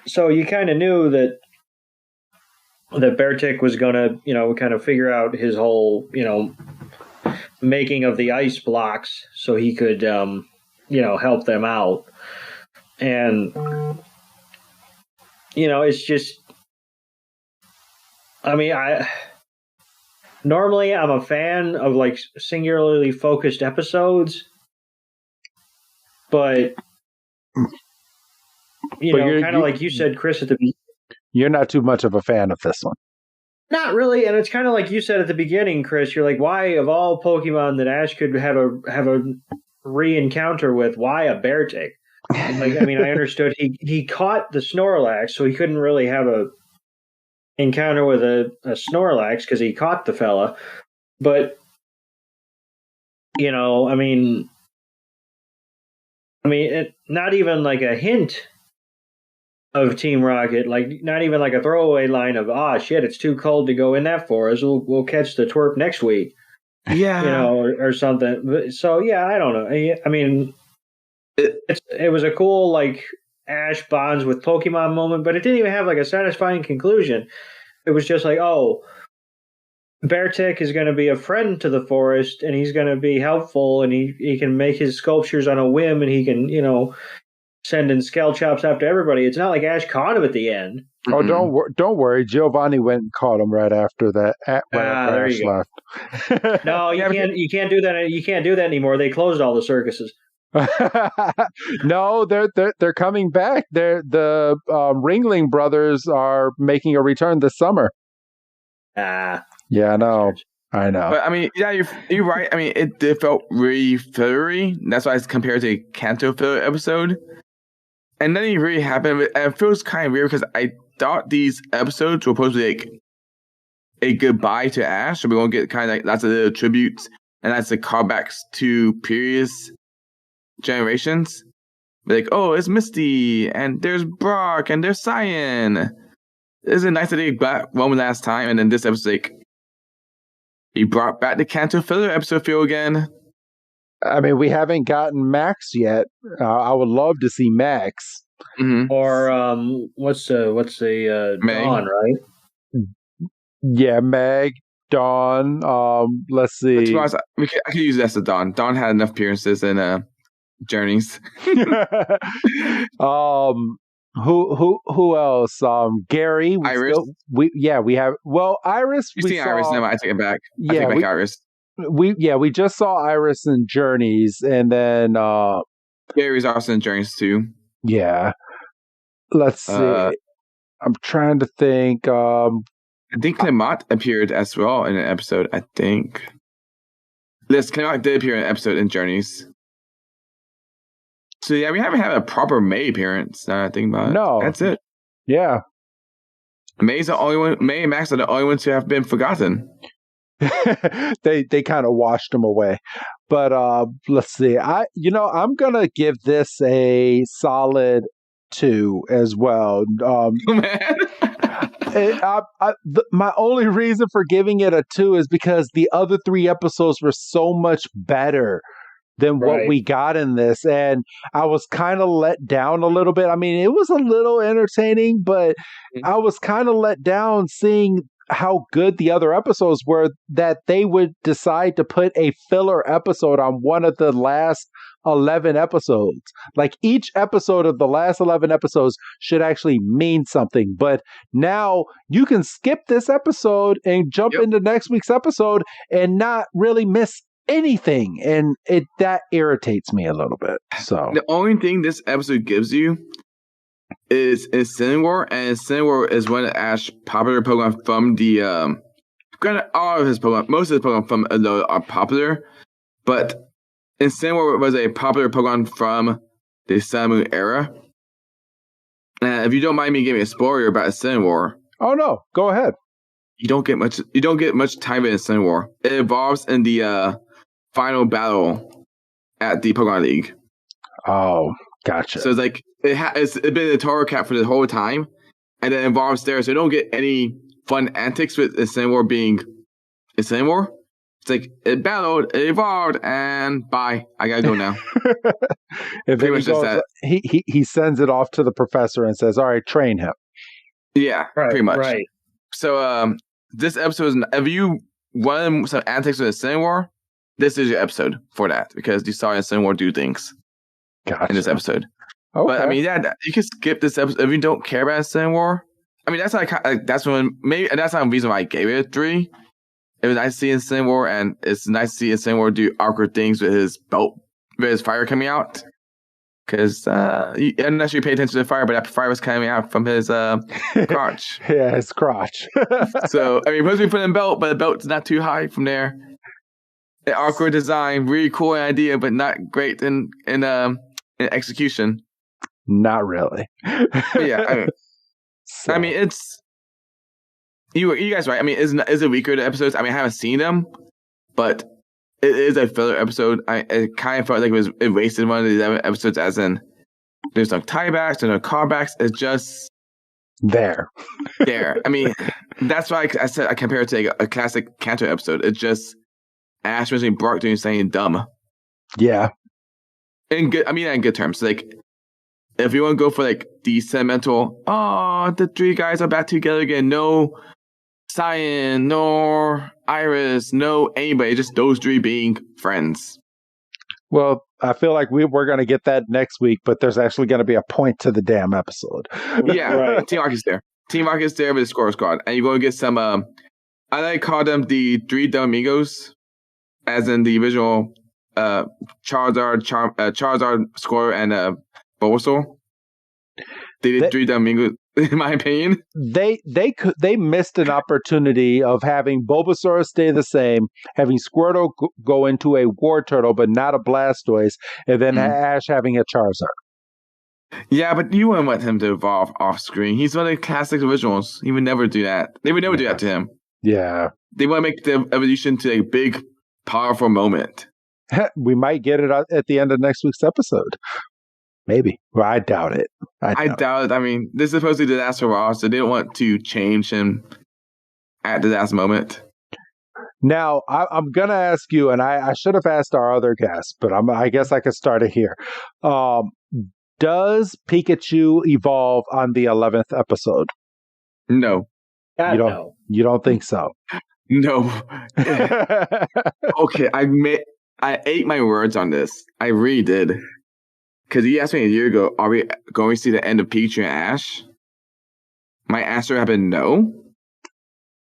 So you kind of knew that Beartic was going to, kind of figure out his whole, making of the ice blocks so he could, help them out. And, it's just, I mean, normally I'm a fan of like singularly focused episodes, but kind of like you said, Chris, at the beginning. You're not too much of a fan of this one. Not really, and it's kind of like you said at the beginning, Chris. You're like, why of all Pokemon that Ash could have a re-encounter with, why a Beartic? Like, I mean, I understood he caught the Snorlax, so he couldn't really have a encounter with a Snorlax because he caught the fella. But I mean, not even like a hint of Team Rocket, like not even like a throwaway line of shit, it's too cold to go in that forest. We'll catch the twerp next week. Yeah, or something. So yeah, I don't know. I mean, it was a cool like Ash bonds with Pokemon moment, but it didn't even have like a satisfying conclusion. It was just like, Beartic is going to be a friend to the forest, and he's going to be helpful, and he can make his sculptures on a whim, and he can sending Skullchops after everybody. It's not like Ash caught him at the end. Oh, don't worry. Giovanni went and caught him right after that. After Ash left. No, you can't do that. You can't do that anymore. They closed all the circuses. No, they're coming back. The Ringling brothers are making a return this summer. Yeah, I know. But I mean, yeah, you're right. I mean, it felt really fillery. That's why it's compared to a Kanto filler episode. And nothing really happened. And it feels kind of weird because I thought these episodes were supposed to be like a goodbye to Ash. So we're going to get kind of like lots of little tributes and that's the callbacks to previous generations. Like, oh, it's Misty, and there's Brock, and there's Cyan. It's nice that they got one last time, and then this episode, like, he brought back the Kanto filler episode feel again. I mean, we haven't gotten Max yet. I would love to see Max. Mm-hmm. Or what's the Meg. Dawn, right? Yeah, Meg, Dawn. Let's see. I could use that as a Dawn. Dawn had enough appearances in Journeys. Who else? Gary. Iris. We have. Well, Iris. You've seen Iris. No, I take it back. I take back Iris. We just saw Iris in Journeys, and then Gary's also in Journeys too. Yeah. Let's see. I'm trying to think. I think Clement appeared as well in an episode. I think. Yes, Clement did appear in an episode in Journeys. So yeah, we haven't had a proper May appearance. Now I think about it. No, that's it. Yeah, May's the only one. May and Max are the only ones who have been forgotten. they kind of washed them away. But let's see. I'm gonna give this a solid 2 as well. Man. My only reason for giving it a 2 is because the other 3 episodes were so much better than what we got in this, and I was kind of let down a little bit. I mean, it was a little entertaining, but I was kind of let down seeing how good the other episodes were, that they would decide to put a filler episode on one of the last 11 episodes. Like, each episode of the last 11 episodes should actually mean something, but now you can skip this episode and jump into next week's episode and not really miss anything, and that irritates me a little bit. So the only thing this episode gives you is Incineroar, and Incineroar is one of Ash's popular Pokemon from the granted, all of his Pokemon, most of his Pokemon from Alola are popular, but Incineroar was a popular Pokemon from the Sun Moon era. And if you don't mind me giving a spoiler about Incineroar. Oh no, go ahead. You don't get much time in Incineroar. It evolves in the final battle at the Pokemon League. Oh, Gotcha. So it's like it's been a Toro Cat for the whole time, and then evolves there. So you don't get any fun antics with Incineroar being Incineroar. It's like it battled, it evolved, and bye. I gotta go now. And then he sends it off to the professor and says, "All right, train him." Yeah, pretty much. Right. So this episode is, if you want some antics with Incineroar, this is your episode for that, because you saw Incineroar do things in this episode. Okay. But I mean, yeah, you can skip this episode if you don't care about Incineroar. I mean, that's that's not the reason why I gave it a 3. It was nice to see Incineroar, and it's nice to see Incineroar do awkward things with his belt, with his fire coming out. Because unless you pay attention to the fire, but that fire was coming out from his crotch. Yeah, his crotch. So, I mean, supposed to be putting in belt, but the belt's not too high from there. An awkward design, really cool idea, but not great in execution. Not really. But yeah, I mean, it's you guys right. I mean, is it weaker the episodes? I mean, I haven't seen them, but it is a filler episode. It kind of felt like it wasted one of these episodes, as in there's no tiebacks, there's no callbacks. It's just there. I mean, that's why I said I compare it to like a classic Kanto episode. It's just Ash mentioning Brock doing something dumb. Yeah. In good terms. Like, if you want to go for like the sentimental, the 3 guys are back together again. No Cyan, no Iris, no anybody, just those 3 being friends. Well, I feel like we're going to get that next week, but there's actually going to be a point to the damn episode. Yeah, right. Team Rocket's there. Team Rocket's there with the Score Squad. And you're going to get some, I like to call them the 3 dumb amigos, as in the original Charizard, Squirtle, and Bulbasaur. They did 3 dumb amigos. In my opinion, they missed an opportunity of having Bulbasaur stay the same, having Squirtle go into a War Turtle, but not a Blastoise, and then Ash having a Charizard. Yeah, but you wouldn't want him to evolve off screen. He's one of the classic originals. He would never do that. They would never do that to him. Yeah, they want to make the evolution to a big, powerful moment. We might get it at the end of next week's episode. Maybe. Well, I doubt it. I doubt it. I mean, this is supposed to be Disaster Raw, so they don't want to change him at the last moment. Now, I'm going to ask you, and I should have asked our other guest, but I guess I could start it here. Does Pikachu evolve on the 11th episode? No. You don't think so? No. Okay, I ate my words on this. I really did. Because you asked me a year ago, are we going to see the end of Pikachu and Ash? My answer had been no.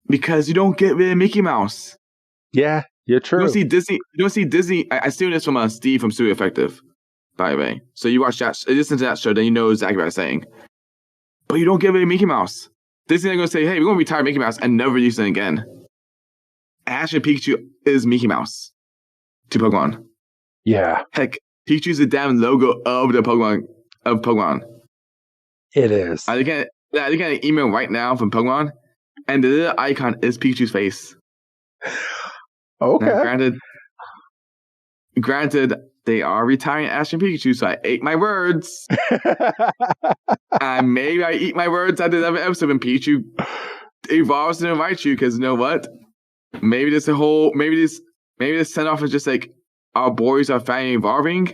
Because you don't get rid of Mickey Mouse. Yeah, you're true. You don't see Disney. I steal this from Steve from Studio Effective, by the way. So you watch that, listen to that show, then you know exactly what I'm saying. But you don't get rid of Mickey Mouse. Disney's going to say, hey, we're going to retire Mickey Mouse and never use it again. Ash and Pikachu is Mickey Mouse to Pokemon. Yeah. Heck, Pikachu's the damn logo of the Pokemon. It is. I get an email right now from Pokemon, and the little icon is Pikachu's face. Okay. Now, granted, they are retiring Ash and Pikachu, so I ate my words. And maybe I eat my words at the 11th episode when Pikachu evolves into Raichu, because you know what? Maybe this send off is just like, our boys are finally evolving,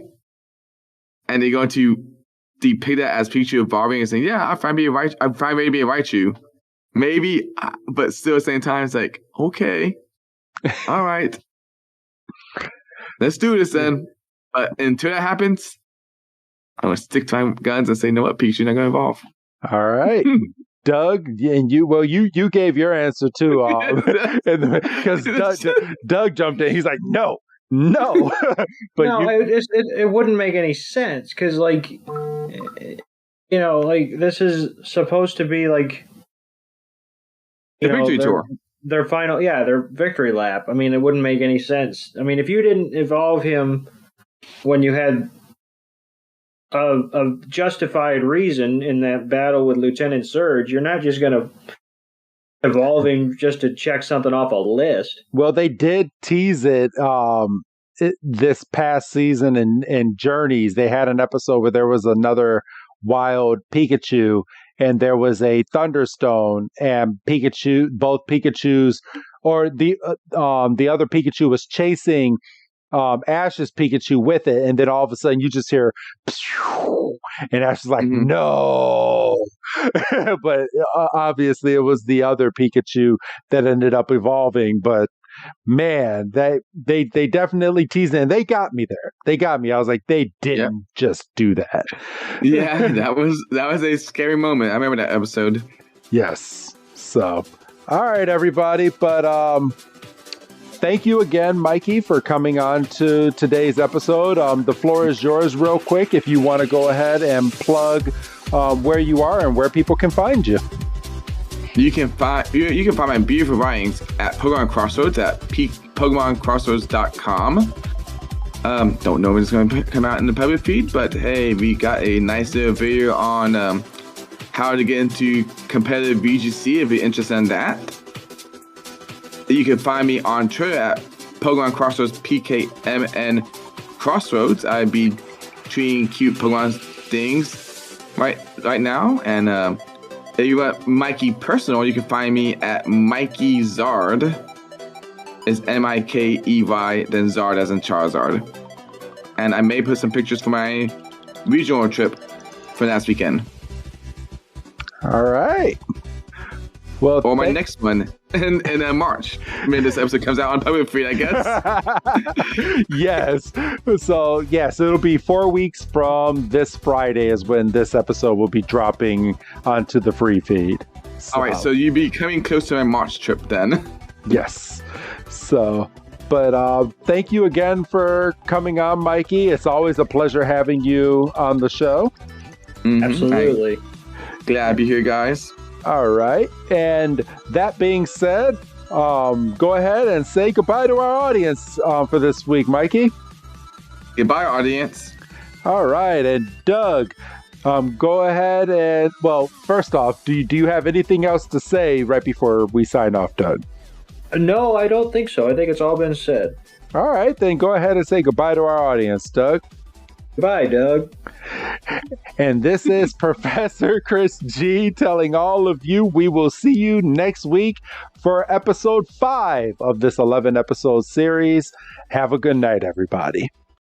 and they're going to depict that as Pikachu evolving and saying, yeah, I'm finally ready to be a Raichu. Maybe, but still at the same time, it's like, okay, all right, let's do this then. But until that happens, I'm going to stick to my guns and say, no, what, Pikachu's not going to evolve. All right. Doug, and you gave your answer too, because Doug jumped in. He's like, no. But no, it wouldn't make any sense, because like, this is supposed to be like the victory tour, their final, their victory lap. I mean, it wouldn't make any sense. I mean, if you didn't evolve him when you had a justified reason in that battle with Lieutenant Surge, you're not just going to evolve him just to check something off a list. Well, they did tease it this past season in Journeys, they had an episode where there was another wild Pikachu, and there was a Thunderstone, and both Pikachus, or the other Pikachu was chasing Ash's Pikachu with it, and then all of a sudden you just hear, and Ash is like, no. But obviously it was the other Pikachu that ended up evolving. But man, they definitely teased it, and they got me there. They got me. I was like, they didn't just do that. Yeah, that was a scary moment. I remember that episode. Yes. So, all right, everybody. But thank you again, Mikey, for coming on to today's episode. The floor is yours real quick if you want to go ahead and plug where you are and where people can find you. You can find my beautiful writings at Pokemon Crossroads at PokemonCrossroads.com. Don't know when it's going to come out in the public feed, but hey, we got a nice little video on how to get into competitive VGC if you're interested in that. You can find me on Twitter at Pokemon Crossroads PKMN Crossroads. I'd be tweeting cute Pokemon things right now. And if you want Mikey personal, you can find me at Mikey Zard. It's Mikey, then Zard as in Charizard. And I may put some pictures for my regional trip for last weekend. All right. Well, or my next one in March. I mean, this episode comes out on public feed, I guess. Yes. So it'll be 4 weeks from this Friday is when this episode will be dropping onto the free feed. So, all right, so you'll be coming close to my March trip then. Yes. So, but thank you again for coming on, Mikey. It's always a pleasure having you on the show. Mm-hmm. Absolutely. Glad to be here, guys. All right. And that being said, go ahead and say goodbye to our audience for this week, Mikey. Goodbye, audience. All right. And Doug, go ahead and, well, first off, do you have anything else to say right before we sign off, Doug? No, I don't think so. I think it's all been said. All right. Then go ahead and say goodbye to our audience, Doug. Goodbye, Doug. And this is Professor Chris G telling all of you we will see you next week for episode 5 of this 11 episode series. Have a good night, everybody.